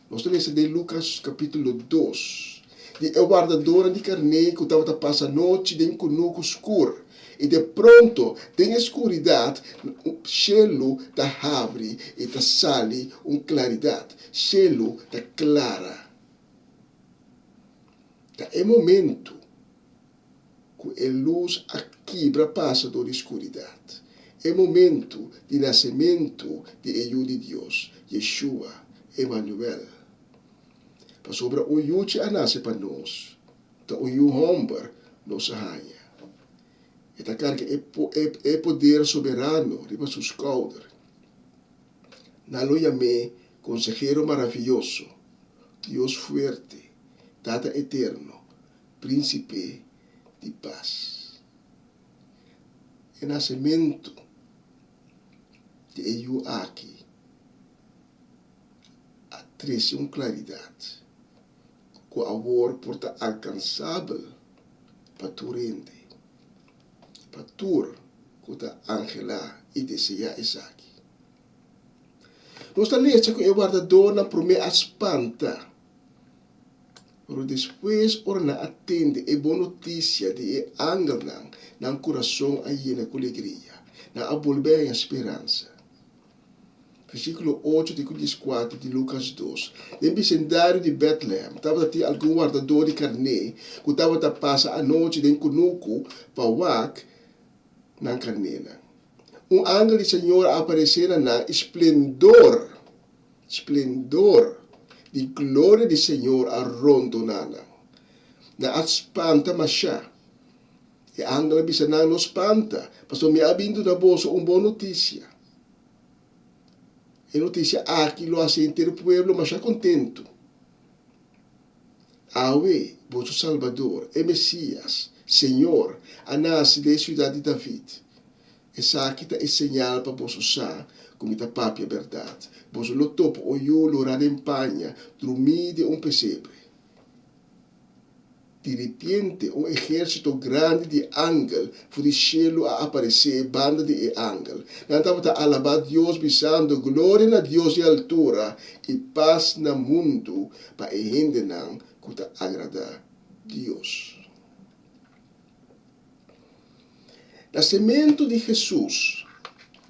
Nós lemos de Lucas capítulo 2, de guardadora de carne que estava passando a noite dentro do nuco escuro. E de pronto, tem escuridade, o cielo da abre e da sale claridade. Cielo da clara. É momento que a luz aqui passa da escuridade. É momento de nascimento de Filho de Deus, Yeshua, Emmanuel. Para sobre yute a nasce para nós, tá homem nossa rainha. E tá carga é poder soberano riba seus caudas. Na lo llamé consejero maravilhoso, Deus fuerte, Tata eterno, príncipe de paz. O nascimento de Ele aqui traz claridade, que o amor porta alcançável para tu rende, para tu que está angelar e desejar isso aqui. Nós estamos lendo que o guardador não promete espanta, mas depois orna atende a boa notícia de angel no coração aí na alegria, na abolver a esperança. Versículo 8 de 14 de Lucas 2. No vecindário de Bethlehem, estava a algum guardador de carne que estava a passar a noite dentro do nuco para wak na carneira. Ángel do Senhor aparecera na esplendor de glória do Senhor a rondonana. Na espanta masya. E ángel bisa na no espanta, pastor me abindo na bolso boa notícia. E notícia aqui lo hace inteiro pueblo mas já contento. Awe, vosso Salvador, e Messias, Senhor, a nasce de cidade de David. Essa aqui é señal para vosso sa, como está papi a verdade. Vosso lo topo o io lo radempanha, dormir de pesebre. de repente, um exército grande de ángel foi do cielo a aparecer, banda de ángel. Nós estamos a alabar Deus, bisando glória a Deus de altura e paz no mundo, para a gente não agradar Deus. Nascimento de Jesus,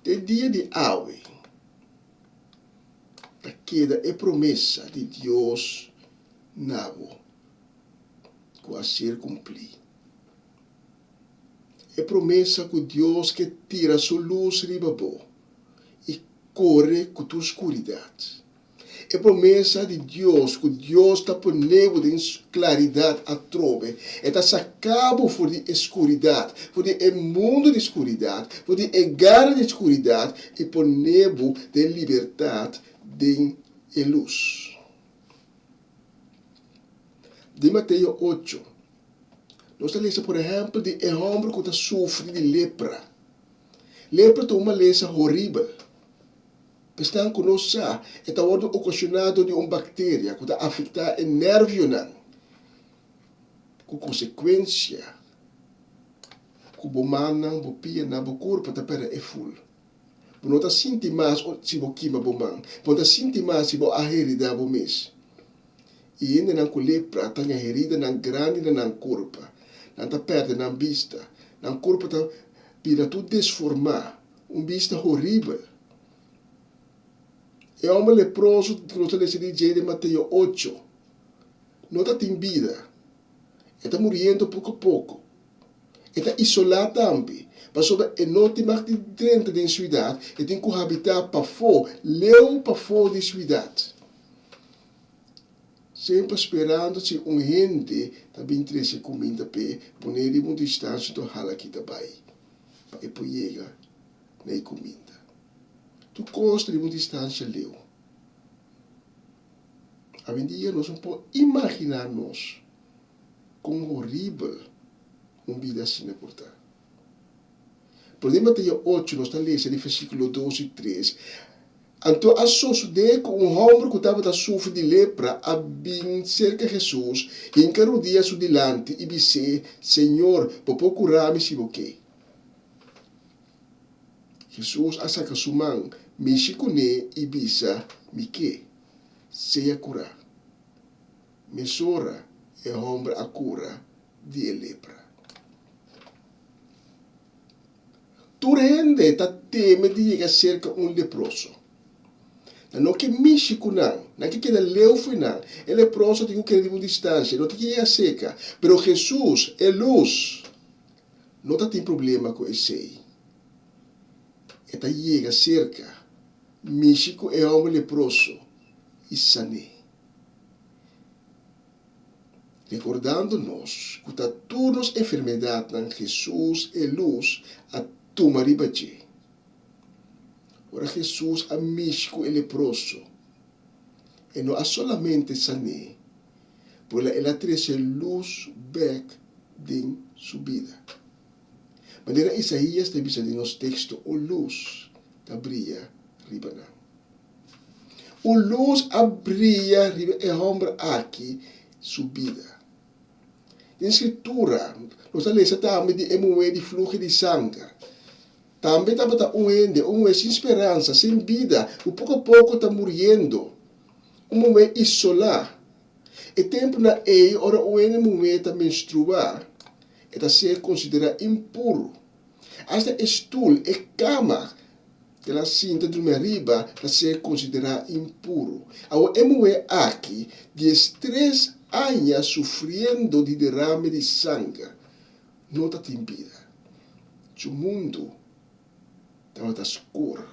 de dia de hoje, da queda é promessa de Deus novo, que a ser cumprir. É promessa que Deus que tira sua luz ribabó e corre com a escuridade. É promessa de Deus que Deus está ponendo em claridade a trove. Está sacando por de escuridade, por de mundo de escuridade, por de garra de escuridade e ponendo de liberdade de luz. De Mateus 8, nós lemos, por exemplo, de um homem que sofre de lepra. Lepra é uma doença horrível. Estão conosco, é ocasionado de uma bactéria que afeta o nervo, com consequência, que o mana, o pia, o corpo é full. Não está sentindo mais se você queima o man, não está sentindo mais se você arreda o mês. E ainda não lepra, tem a herida não grande no corpo, não está perto na vista, no corpo está para tudo desformar, vista horrível. É um leproso que nós lemos de Mateus 8, não está tem vida, está morrendo pouco a pouco, está isolado também. Mas sobre a noite mais de 30 da cidade, e tem que habitar para fora, leu para fora da cidade. Sempre esperando se gente também interessa comida para poner em uma distância do hala aqui também, para poder chegar na comida. Tu gosta de uma distância leu. A dia nós não podemos imaginar-nos como horrível uma vida assim é portar. Por exemplo, Mateus 8, nós estamos lendo no versículo 12 e 13. Então, a suceder com um homem que estava sofrendo de lepra, a vir cerca de Jesus, e encarou dia su delante e disse: Senhor, por curar-me se você. Jesus asaca sua mão, mexe com ele e disse: me que? Seja curar. Mesora é o homem a cura de lepra. Tu gente está teme de chegar cerca de um leproso. Não que mexe com não que queda leu final, o leproso tem que querer de distância, não tem que ir seca. Mas Jesus é luz, não tem problema com esse. Está chega cerca, mexe com o homem leproso e sane. Recordando-nos que todas as enfermidades Jesus é luz a tomar ribache. Ora Jesus a mexe com o leproso e não solamente sane, porque ela traz luz back de sua vida. Maneira Isaías está dizendo no texto, o luz abria riba. O luz abria riba é homem aqui subida. Na escritura, nós lemos também de moeda de fluxo de sangue. Também estava um sem esperança, sem vida, e pouco a pouco está morrendo. Moeda isolado. E tempo na ora o moeda menstruar, está ser considerado impuro. Hasta estúl e cama que ela cinta de uma riba está ser considerado impuro. Agora, moeda aqui, de 3 anos sofrendo de derrame de sangue, não está tem vida. O mundo estava escuro.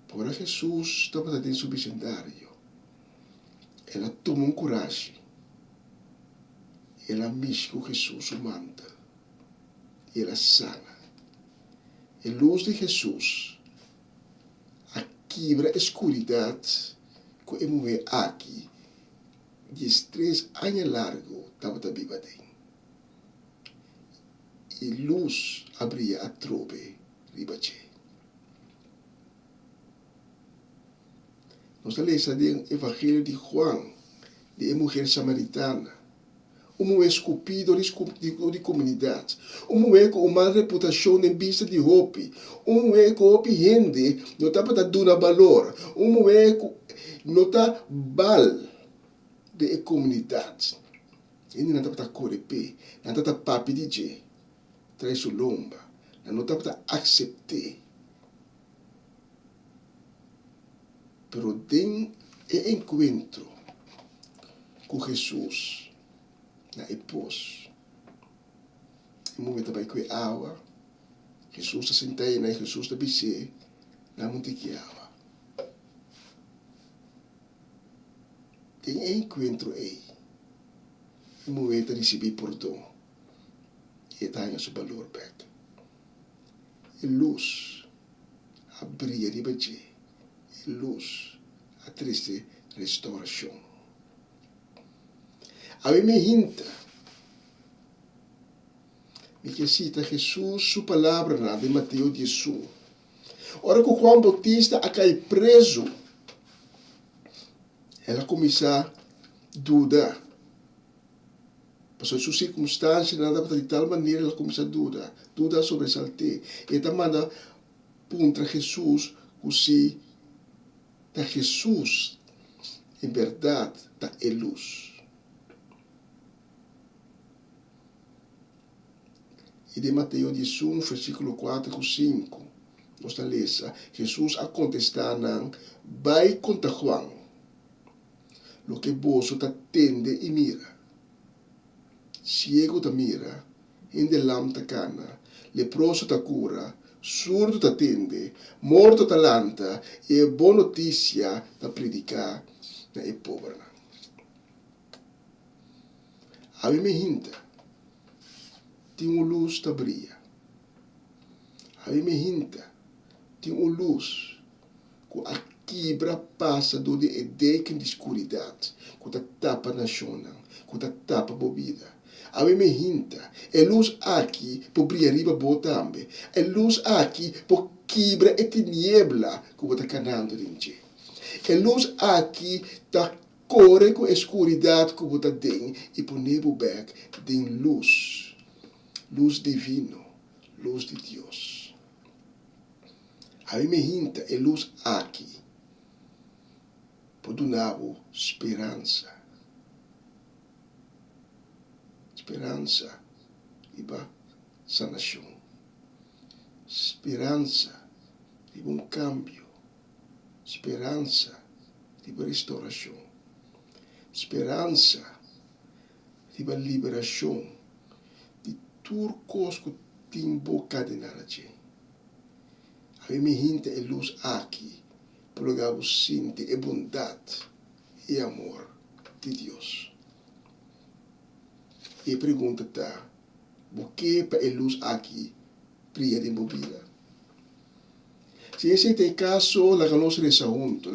Por Jesus estava dentro do seu vecindário. Ela tomou coragem. Ela mexe com Jesus, o manda. E ela sana. A luz de Jesus quebra a escuridade que é aqui. De 3 anos largo estava viva dentro. E luz abria a trove ribache. Nós lemos no Evangelho de Juan, de mulher samaritana. Uma mulher esculpida de comunidade. Uma mulher com uma reputação em vista de roupa. Uma mulher com roupa rende, não está para dar valor. Uma mulher que não está bal de comunidade. E não está para correr pé, não está para papi DJ. Traz o lomba, não está para aceitar. Pero tem encontro com Jesus na epos. E momento vai com água. Jesus está sentado na Jesus está bise na monte água. Tem encontro aí. E momento de receber perdão. E está seu valor back. E luz a brilha de baixo. E luz a triste restauração. A mim me hinta. Me que cita Jesus, sua palavra na de Mateus 18. Ora que João Bautista acai preso, ela começa a dudar. Passou sua circunstância, nada de tal maneira, ela começa a dudar sobre salte. E ela manda contra Jesus, se da Jesus, em verdade, da luz. E de Mateus 18, versículo 4 e 5, nós lemos, Jesus a contestar, vai contra Juan, lo que vos tende e mira. Ciego ta mira, indelam ta cana, leproso ta cura, surdo ta tende, morto ta lanta, e boa notícia ta predicar na e pobre. A mim me hinta, tem uma luz ta brilha. A mim me hinta, tem uma luz que a quebra passa do de edequem de escuridade, que ta tapa na chona, que ta tapa bebida. A mim me hinta, é luz aqui por brilhar riba boa também. É luz aqui por quebra e tiniebla que você está canando dentro. É luz aqui tá corre com a escuridade que você tem e por nebo back tem luz. Luz divino, luz de Deus. A mim me hinta, é luz aqui por dar esperança. Esperança e sanação. Esperança de cambio. Esperança de restauração. Esperança de liberação de tudo que tem boca de nada. A mim me hinta a luz aqui para lugar sentir a bondade e amor de Deus. E a pergunta está, por que para a luz aqui brilha de vida? Se esse é o caso, nós reza junto,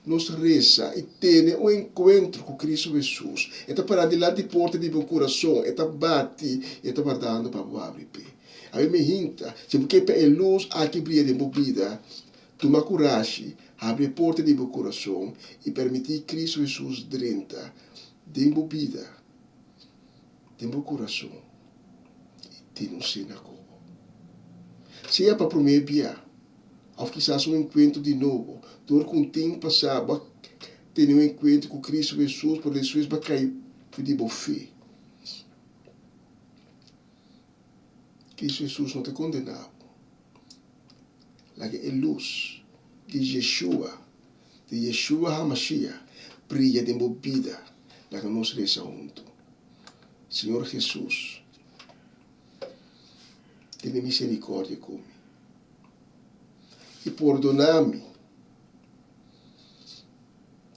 nós reza e tem um encontro com Cristo Jesus. Está para de lá de porta de meu coração, está bate, está guardando para o abrir pé. A mim me hinta, se porque para a luz aqui brilha de vida, toma coragem, abre a porta de meu coração e permitir Cristo Jesus dentro de minha vida. Tem meu coração e tem um sinagogo. Se é para prometer, ou quizás um encontro de novo, durante um tempo passado, ter um encontro com Cristo Jesus, para Jesus vai cair de boa fé. Cristo Jesus não te condenava. Like a luz de Yeshua HaMashiach, brilha de minha vida, like nós reza junto. Senhor Jesus, tenha misericórdia comigo e perdonar-me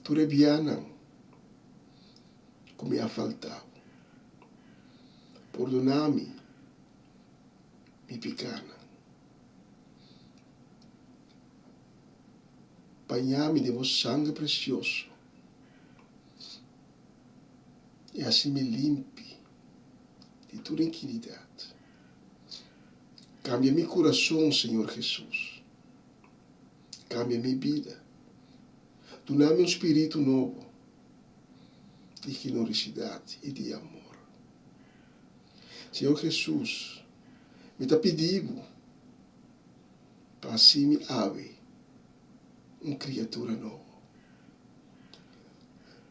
por rebianan que me ha faltado. Perdonar-me mi pecana. Banhar-me de vosso sangue precioso e assim me limpe de toda iniquidade. Cambia meu coração, Senhor Jesus. Cambia minha vida. Dá-me um espírito novo. de generosidad y de amor. Señor Jesús, me está pidiendo para así me ave una criatura nueva.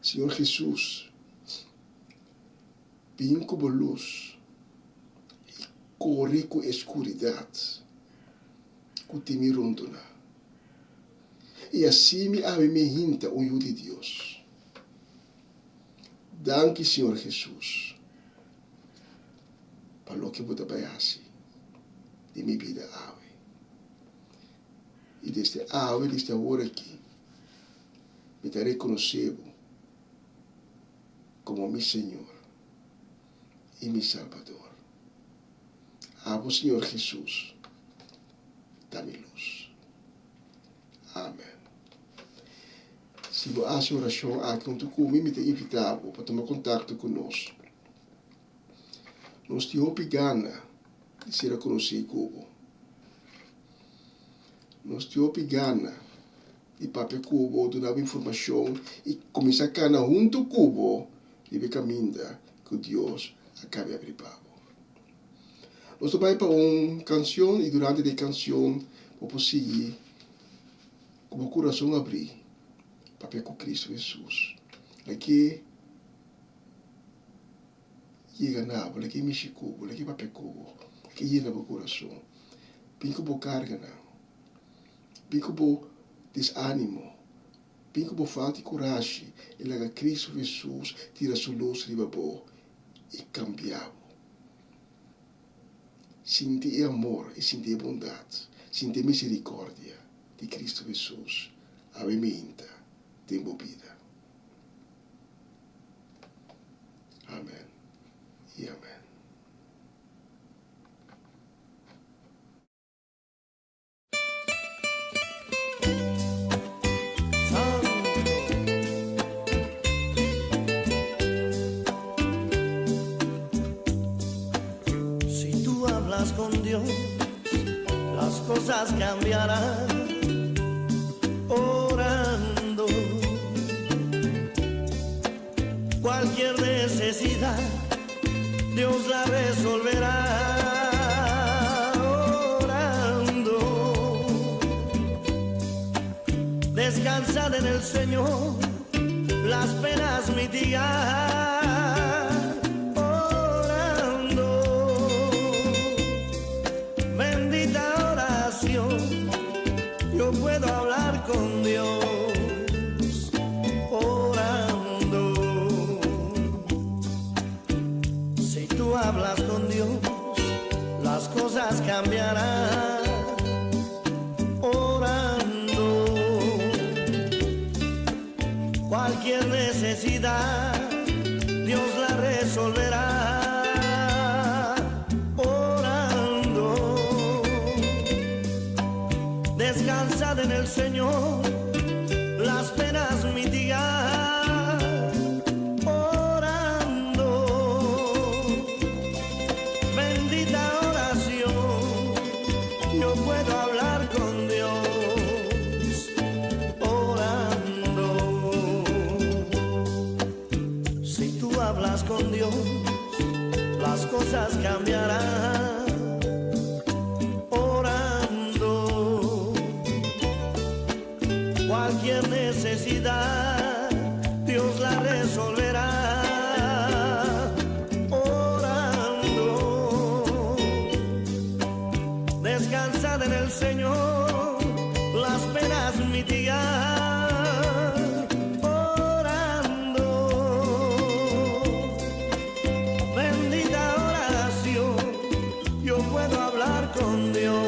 Señor Jesús, vem como luz e corre com escuridão que te me rondona. E assim me ave me hinta o de Deus. Danke, Senhor Jesus, para o que você vai fazer de minha vida ave. E desde ave, desde agora aqui, me te reconhecendo como mi Senhor e mi Salvador. Amo, Senhor Jesus, dá-me luz. Amém. Se você faz oração aqui, comigo, me te invitava para tomar contato conosco. Nós temos gana de ser conhecido. Nós temos gana de papel cubo, de dar informação e começar a caminhar junto com o cubo e caminhar que Deus acaba de abrir para. Nós vamos para uma canção e durante a canção vamos seguir com o coração abrir para com Cristo Jesus. Aqui chega na água, aqui mexe cubo, aqui papel cubo, aqui llena o coração. Pinco bo carga não. Pinco bo desânimo. Pinco bo falta de coragem. E lá Cristo Jesus tira sua luz de babo e cambiava. Sentir amor e sentir bondade, sentir misericórdia de Cristo Jesus. A minha tempo vida. Amém e amém. Con Dios, las cosas cambiarán. Orando, cualquier necesidad, Dios la resolverá. Orando, descansad en el Señor, las penas mitigar. Yo puedo hablar con Dios orando. Si tú hablas con Dios, las cosas cambiarán. Orando, cualquier necesidad, Dios la resolverá. Descansad en el Señor, las penas mitigar. Orando, bendita oración, yo puedo hablar con Dios. Orando, si tú hablas con Dios, las cosas cambiarán. Cualquier necesidad, Dios la resolverá. Orando, descansad en el Señor, las penas mitigar. Orando, bendita oración, yo puedo hablar con Dios.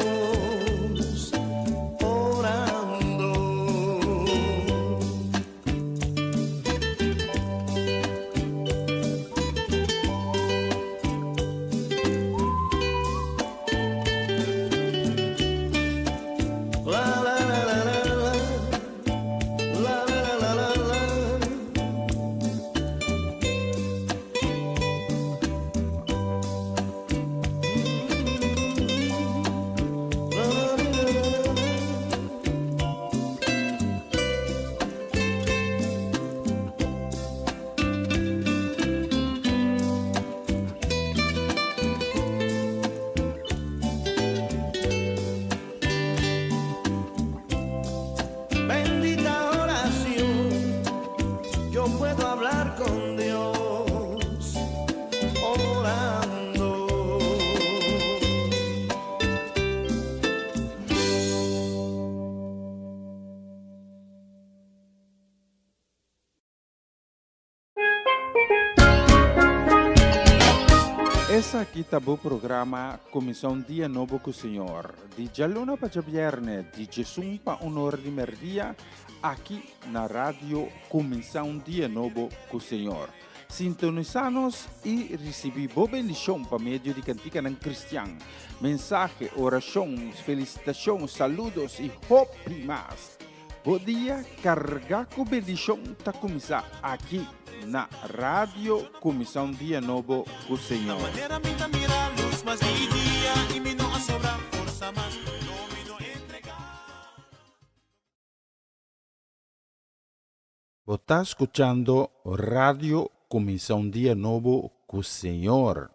Essa aqui tá o programa Comissão Dia Novo com o Senhor. De Jalona para Viernes, de Jesus para Honor de Merdia, aqui na rádio Comissão Dia Novo com o Senhor. Sintonizanos e recebi boa bendição para meio de cantiga ng Cristian. Mensagem, orações, felicitações, saludos e hope mais. Bom dia, carga com bendição tá começar aqui na Rádio Comissão Dia Novo com o Senhor. Manera minta mira luz, mas de dia y mi no sobra força, mas no me no entregar. Você está escuchando Radio Comissão Dia Novo com o Senhor.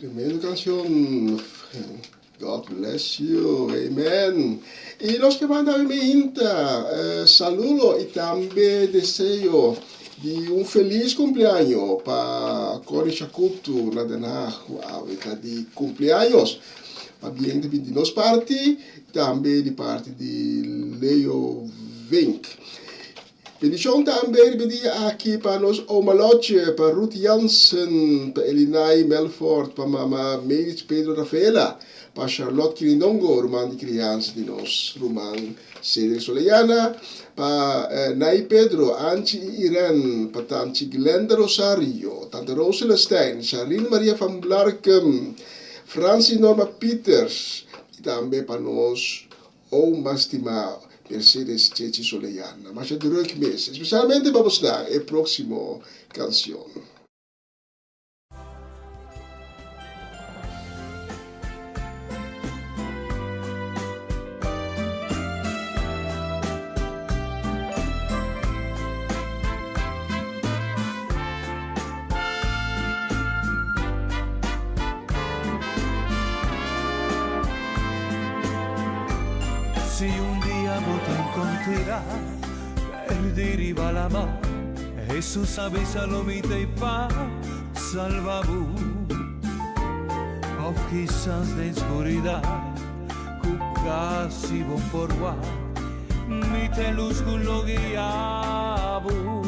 Tremenda canción. God bless you. Amen. Y los que van a mi saludo y también deseo de un feliz cumpleaños para Connie Shakutu na Den Haag. De cumpleaños. Para bien de nos party, também de parte de Leo Vink. Bendição também aqui para nós Omaloche, para Ruth Jansen, para Elinai Melford, para Mama Merit Pedro Rafaela, para Charlotte Quirindongo, Roman de criança de nós, Roman Cedric Soleiana, para Nai Pedro, Anchi Irene, para Tanti Glenda Rosario, Tante Rosela Stein, Charlene Maria van Blarkum, Francis Norma Peters, e também para nós, uma estimada Mercedes Chechi Soleiana. Mas é durante mês, especialmente vamos dar a próxima canção. Si un día vos te encontrarás perderá la mar, Jesús avisa lo mite y pa salvabu. O quizás de oscuridad, cu casi bon por gua, mite luz cu lo guiabu.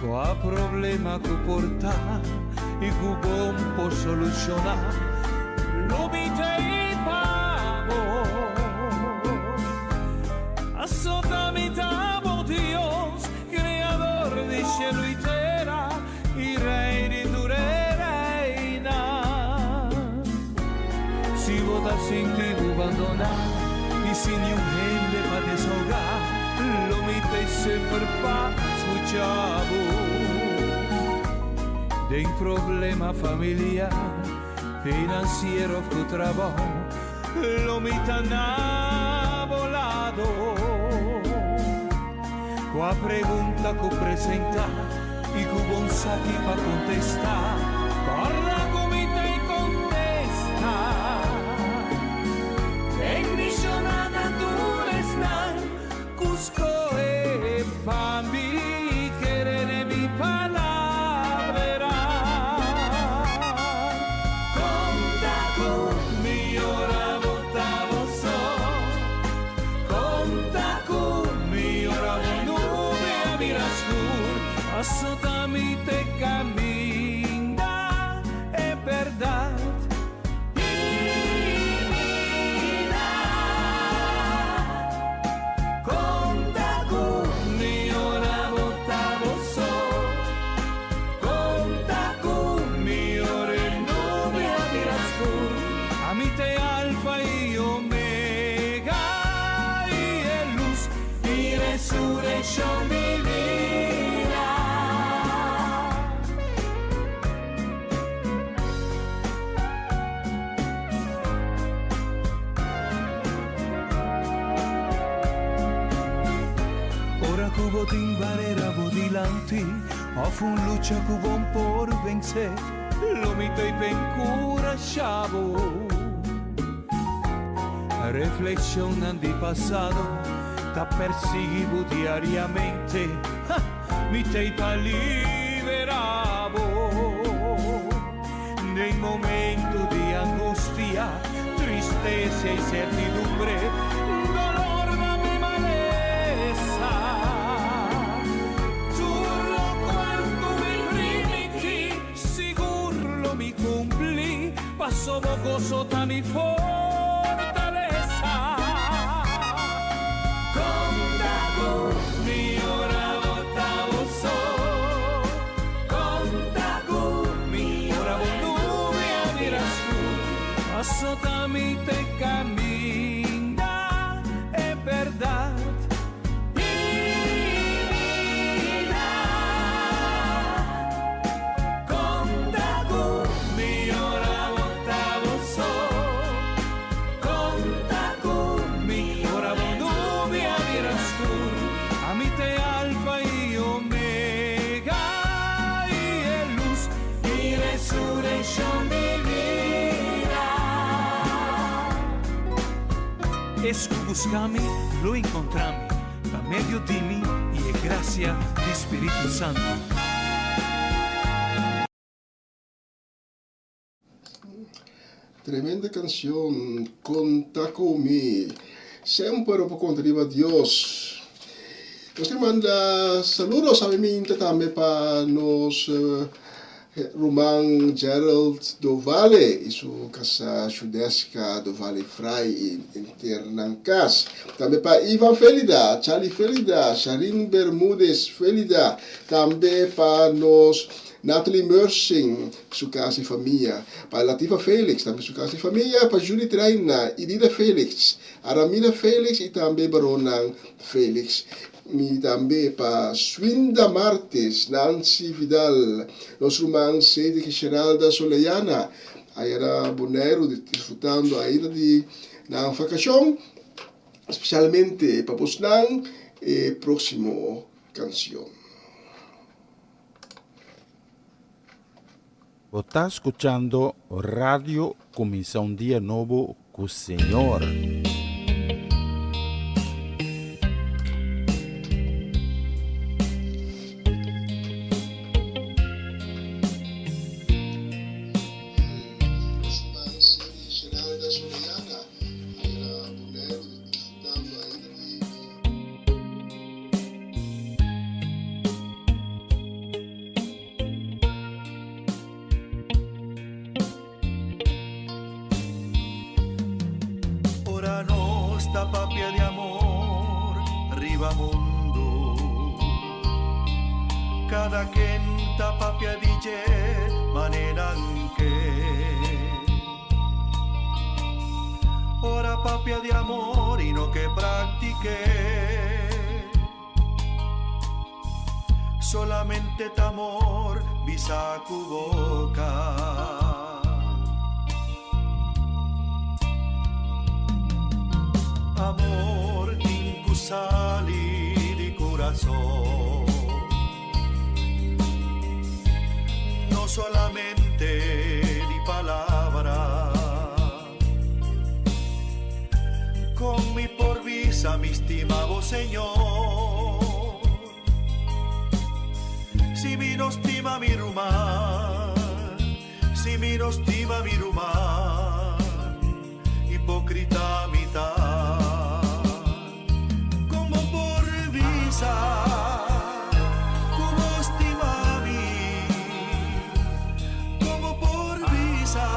Qua problema cu porta y cu bon por solucionar, lo mite y pa. Azotamitamos Dios, creador de cielo y tierra, y rey de tu reina. Si vos te sentido abandonar y sin ni un gente para desahogar, lo mite sempre para escuchar. De un problema familiar, financiero o trabajo, lo mite ha volado. Qua pregunta que presenta y que bon saque pa contestar, corra comita y contesta. Bendicionada tú estás, Cusco e Pambi, querer mi palabra. Conta con mi hora votavoso, conta con mi hora Assolutamente te cammina è verdad. Conta con mi ora votavoso, conta con mi ore nome a mirascur, amite alfa y omega y el luz y resurrección divina. Cubo tin barera bodilanti, offro un luce cubo un por vencer, lo mito y ben cura chavo. Reflexionan di passato, ta perseguivo diariamente, mi te pa liberavo. Nei momenti di angustia, tristezza e incertidumbre, dolor ma mi malessa. Passo gozo ta mi fortaleza. Conta con mi ora votavoso, conta con mi ora volume a mirascu, assolutamente cammina vez que buscame, lo encontrame, a medio de mí y es gracia del Espíritu Santo. Tremenda canción, Conta Comigo. Sempre por conta de Deus. Nós manda saludos a mim também para nos Roman Gerald do Vale, isso casa judesca do Vale Frai em Ternancas. Também para Ivan Felida, Charlie Felida, Sharin Bermúdez Felida. Também para nos Natalie Mersing, sua casa e família. Para Latifa Felix, também sua casa e família. Para Julie Traina, Idida Felix, Aramila Felix e também Baronan Felix. E também para Swinda Martes, Nancy Vidal, nosso irmão Cedric Geralda Soleiana. Aí era Boneiro, desfrutando ainda de na vacação, especialmente para Posnan, e próximo canção. Está escuchando Radio Comenzó un Día Nuevo con el Señor. Papia de amor, riba mundo. Cada quenta papia dice manera que. Ora papia de amor y no que practique. Solamente tu amor visa cu boca. Amor incusali di corazón, no solamente di palabra, con mi por visa mi estimado Señor, si mi no estima mi rumán, si mi no estima mi rumán, hipócrita mitad. Como estimami, como por visa,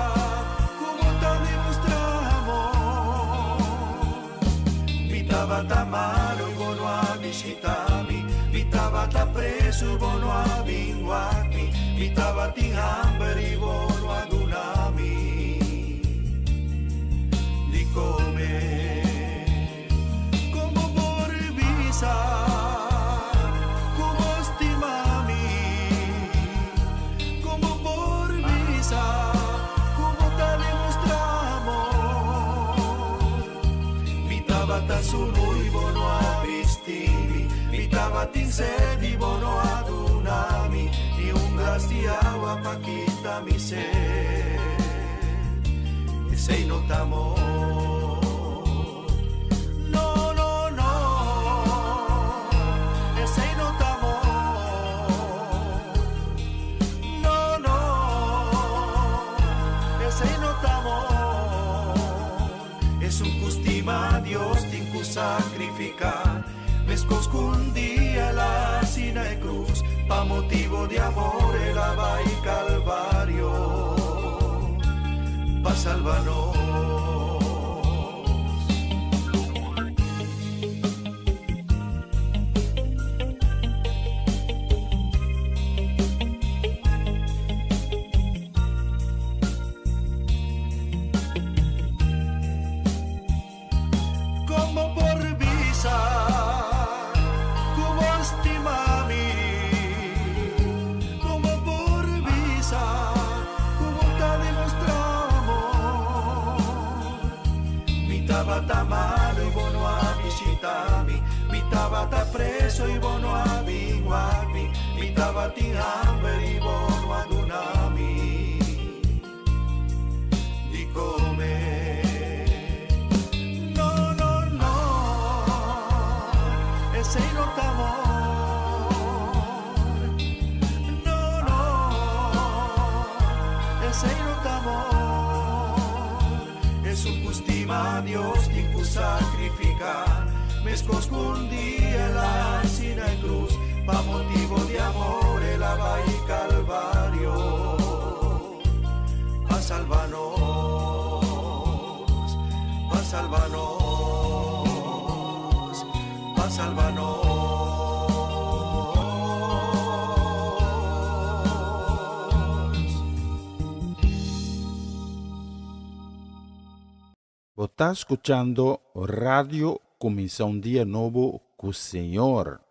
como te demostramos. Mi tabata malo y bono a visitami, mi tabata preso y bono a vinguami, mi tabati hambre y bono a dunami. Di come, como por visa. Solo y bono a vestimi, mi tabatin sedi bono a dunami, ni un glas di agua pa' quita mi sed. E sei not amor. No, no, no. E sei not amor. No, no. E sei not amor. Es un custima Dios sacrificar, me escosco un día la sina de cruz, pa' motivo de amor el aba y calvario, pa' salvarnos. Tabata malo y bono a visitami, mi tabata preso y bono a vinguami, mi tabati hambre y bono a dunami. Di come, no, no, me escondía la sina y cruz, pa' motivo de amor el aba y calvario, pa' salvarnos, pa' salvarnos, pa' salvarnos. Está escuchando Radio Comienza un Día Nuevo con el Señor.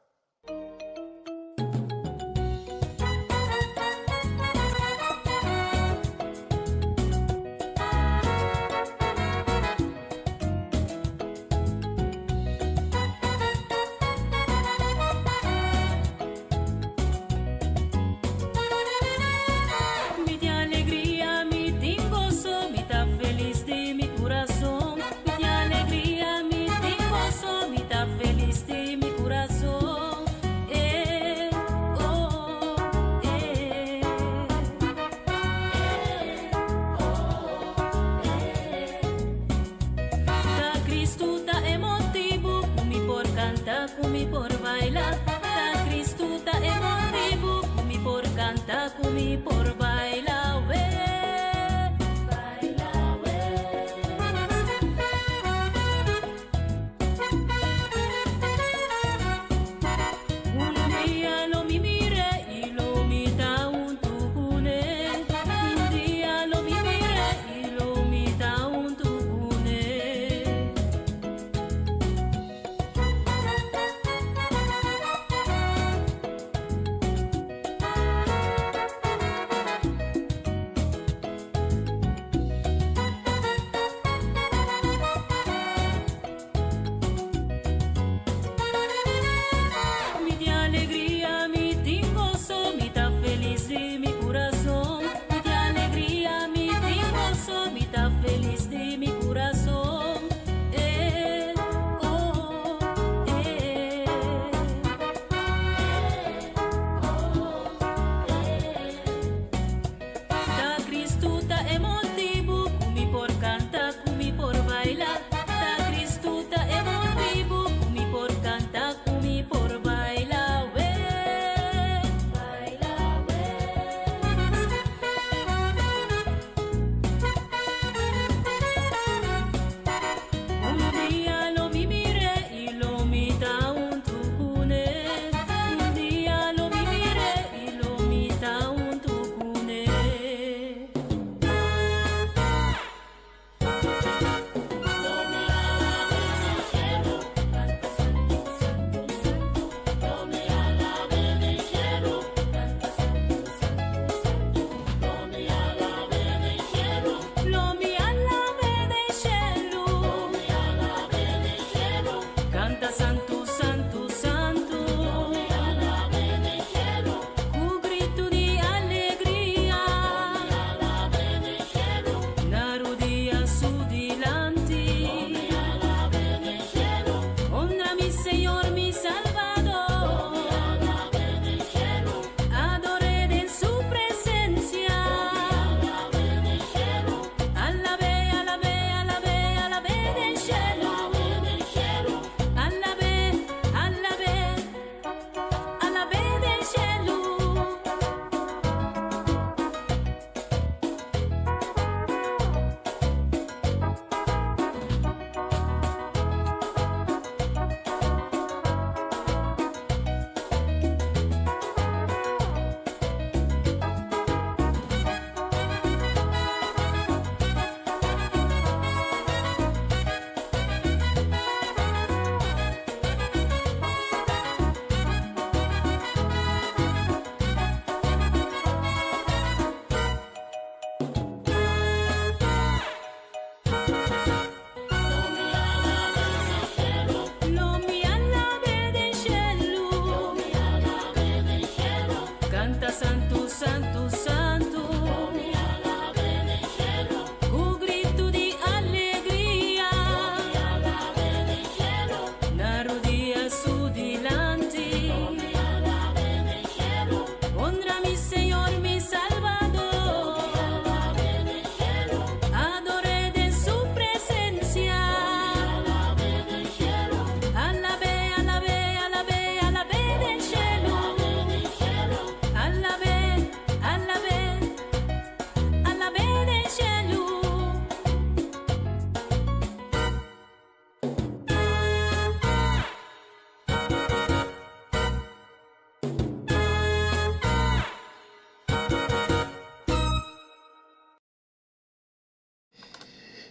Alla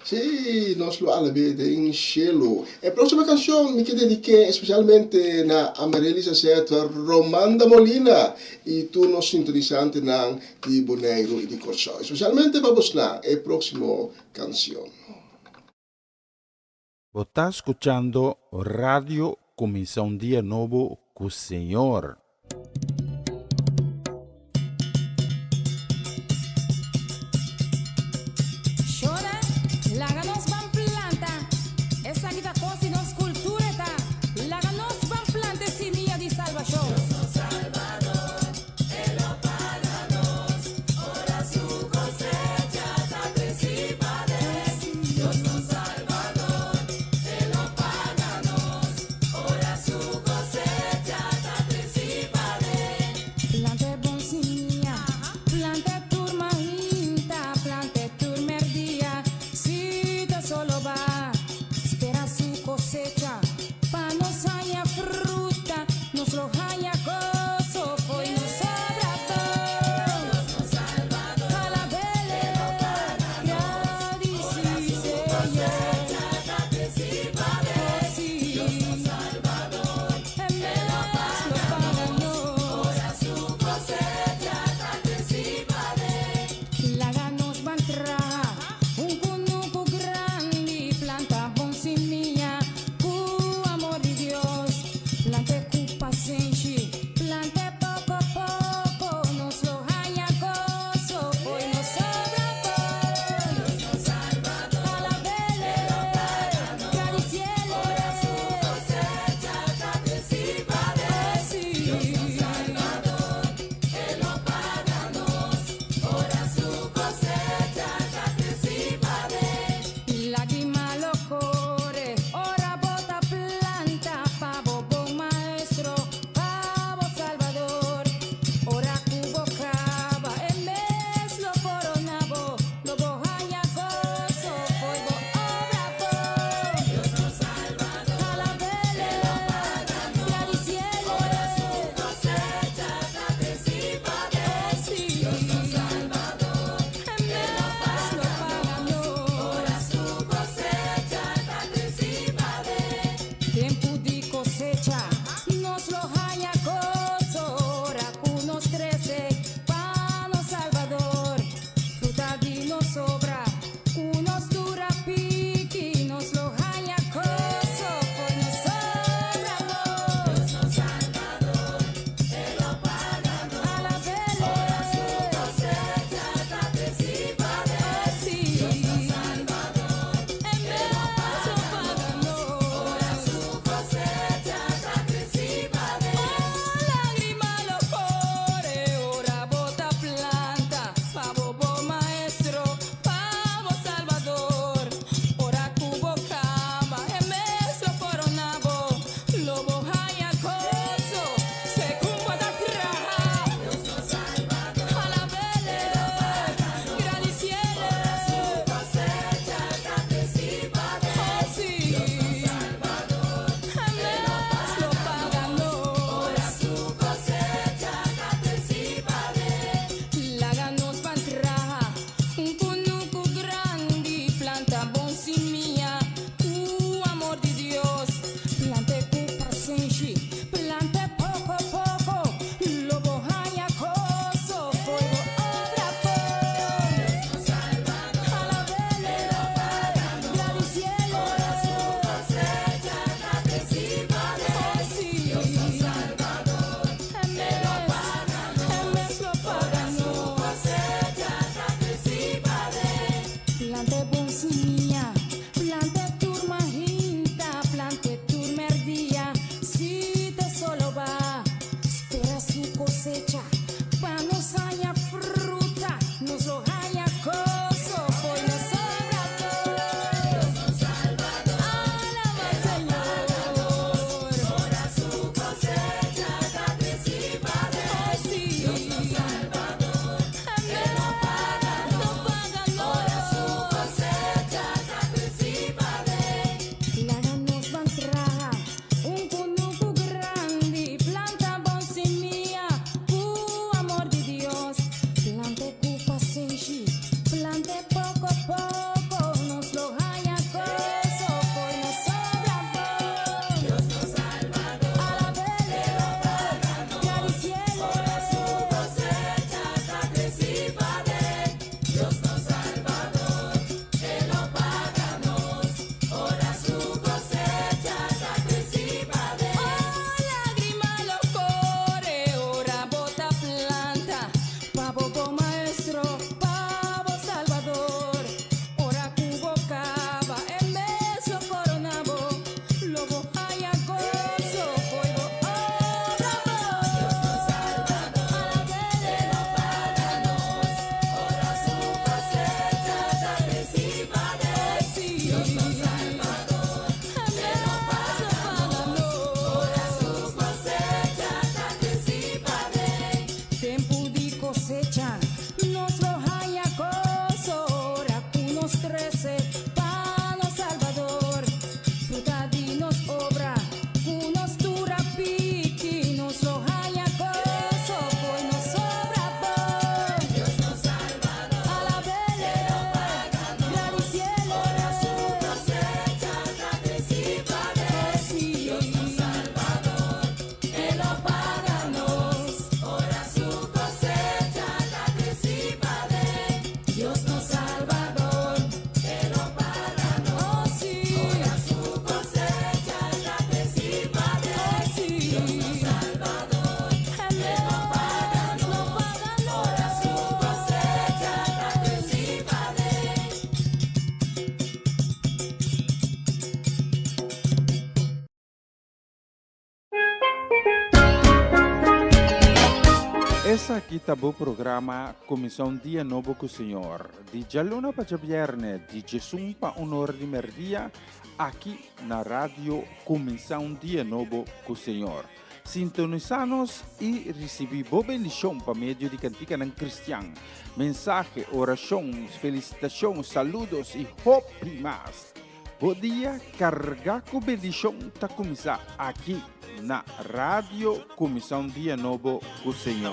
Sí, nos lo alabede in cielo. E próxima canción me que dediqué especialmente na Amarelisa Seta Romanda Molina e tu nos sintonizante na di Boneiro e di Corsó. Especialmente vamos na e próximo canción. Você está escuchando Radio Comissão Dia Novo com o Senhor. Chora, láganos van planta, esa vida cosa y nos cultura está. Láganos van planta, semilla de salvación. Dios nos salvador, Él lo páganos, ora su cosecha, anticipa de Dios nos salvador, Él lo páganos, ora su cosecha, anticipa de. Plante bon semilla, plante turma hinta, plante turmerdía, si te solo va, espera su cosecha, pa nos haya fruta, nos lo haya gozo, hoy nos sobra todo. Dios nos salvador, a la vele, gradisi cosecha, anticipa de Dios nos salvador, en vez lo pagano, ora su cosecha, anticipa de. Láganos van traja, un conuco grande, planta bon semilla, cu amor de Dios, plante cu paciencia, plante poco a poco, nos lo haya gozo, hoy nos sobra todo. Dios nos salvador, a la vele, cielo, ora su cosecha, anticipa de Dios nos salvador, Él lo páganos, ora su cosecha, anticipa de. Lágrima lo corre, ora bota planta, pavo buen maestro, pavo salvador, ora cubo cava, en vez lo coronabo, lo bohaya gozo, fuego obra por. Dios nos salvador, a la vele, y cielo, ora su cosecha, anticipa de Dios nos salvador, en vez lo pagano, ora su cosecha, anticipa de. Tiempo de cosecha, nos lo haya gozo, ora nos crece, pano salvador, fruta de nos sobra, nos dura piqui, nos lo haya gozo, pues nos sobra amor. Dios nos salvador, Él lo páganos, a la vele, ora su cosecha, anticipa de Dios nos salvador, en vez lo pagano, ora su cosecha, anticipa de. Lágrima lo corre, ora bota planta, pavo buen maestro, pavo salvador, ora cubo cava, en vez lo coronabo, lo bohaya gozo, se cumba da traja. Dios nos salvador, a la vele, gran y cielo, su cosecha, anticipa de Dios nos salvador, en vez lo pagano, ora su cosecha, anticipa de. Láganos van traja, un conuco grande, planta bon semilla, amor de Dios, plante cu paciencia, plante poco a poco, lo bohaya gozo, fuego obra por. Dios nos salvador, a la vele, gran y cielo, ora su cosecha, anticipa de Dios nos salvador, en vez lo pagano, cosecha, anticipa de. Plante bon semilla, plante turma hinta, plante turmerdía, si te solo va, espera su cosecha, pa nos haya fruta, nos lo haya gozo, hoy nos sobra todo. Dios nos salvador, alaba al Señor, ora su cosecha, anticipa de Dios nos salvador, en vez lo pagano, ora su cosecha, anticipa de. Láganos van traja, un conuco grande, planta bon semilla, Essa aqui tá o programa Comissão Dia Novo com o Senhor. De Jaluna para Viernes, de Jesus para Honor de Merdia, aqui na rádio Comissão Dia Novo com o Senhor. Sintonizanos e recebi boa bendição para meio de cantiga ng Cristian. Mensagem, orações, felicitações, saludos e hope mais. Bom dia, carga com bendição tá começar aqui na Rádio Comissão Dia Novo com o Senhor.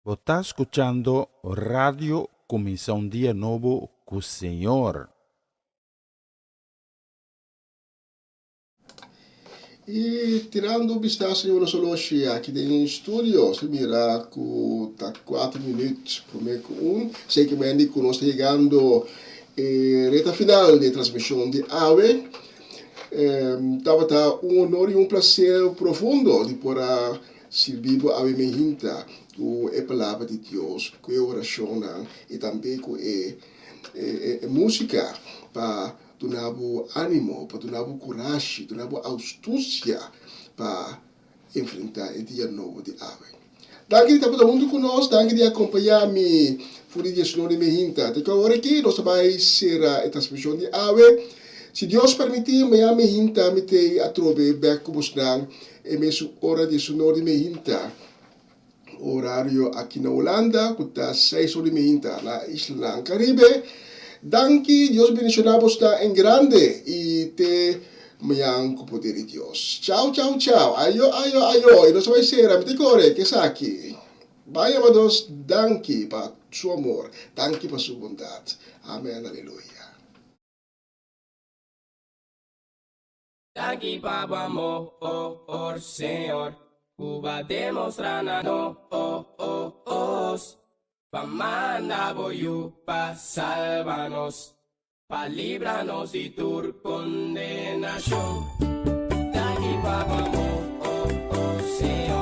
Você está escuchando Rádio Comissão Dia Novo com o Senhor. E tirando o vistazo de uma solução aqui dentro do estúdio, se mirar com 4 minutos por meio com sei que me indico nós chegando reta final da transmissão de AVE. Estava um honor e um prazer profundo de poder servir a AVE Mehinta com a palavra de Deus, com a oração e também com a música para donar ânimo, para donar coragem, donar astúcia para enfrentar o dia novo de AVE. Danke por estar junto conosco, danke de acompanhar-me por o dia de Mehinta. Até agora aqui nós vamos ser a transmissão de AVE. Se Deus permitir, amanhã Mehinta me tem a trove back como estão é mesmo hora de Senhor de Mehinta. Horário aqui na Holanda, que está 6 horas de Mehinta na Isla Caribe. Danke, Deus bendicionar você em grande e te amanhã com o poder de Deus. Tchau, tchau, tchau. Ayo. E nós vamos ser a mitigore que está aqui. Vai, amados, danke para seu amor. Danke para sua bondade. Amém, aleluia. Danke para o amor, Senhor. Cuba demonstrando pa manda boyu pa salvarnos, pa librarnos de tu condenación. Danke para o amor, Senhor.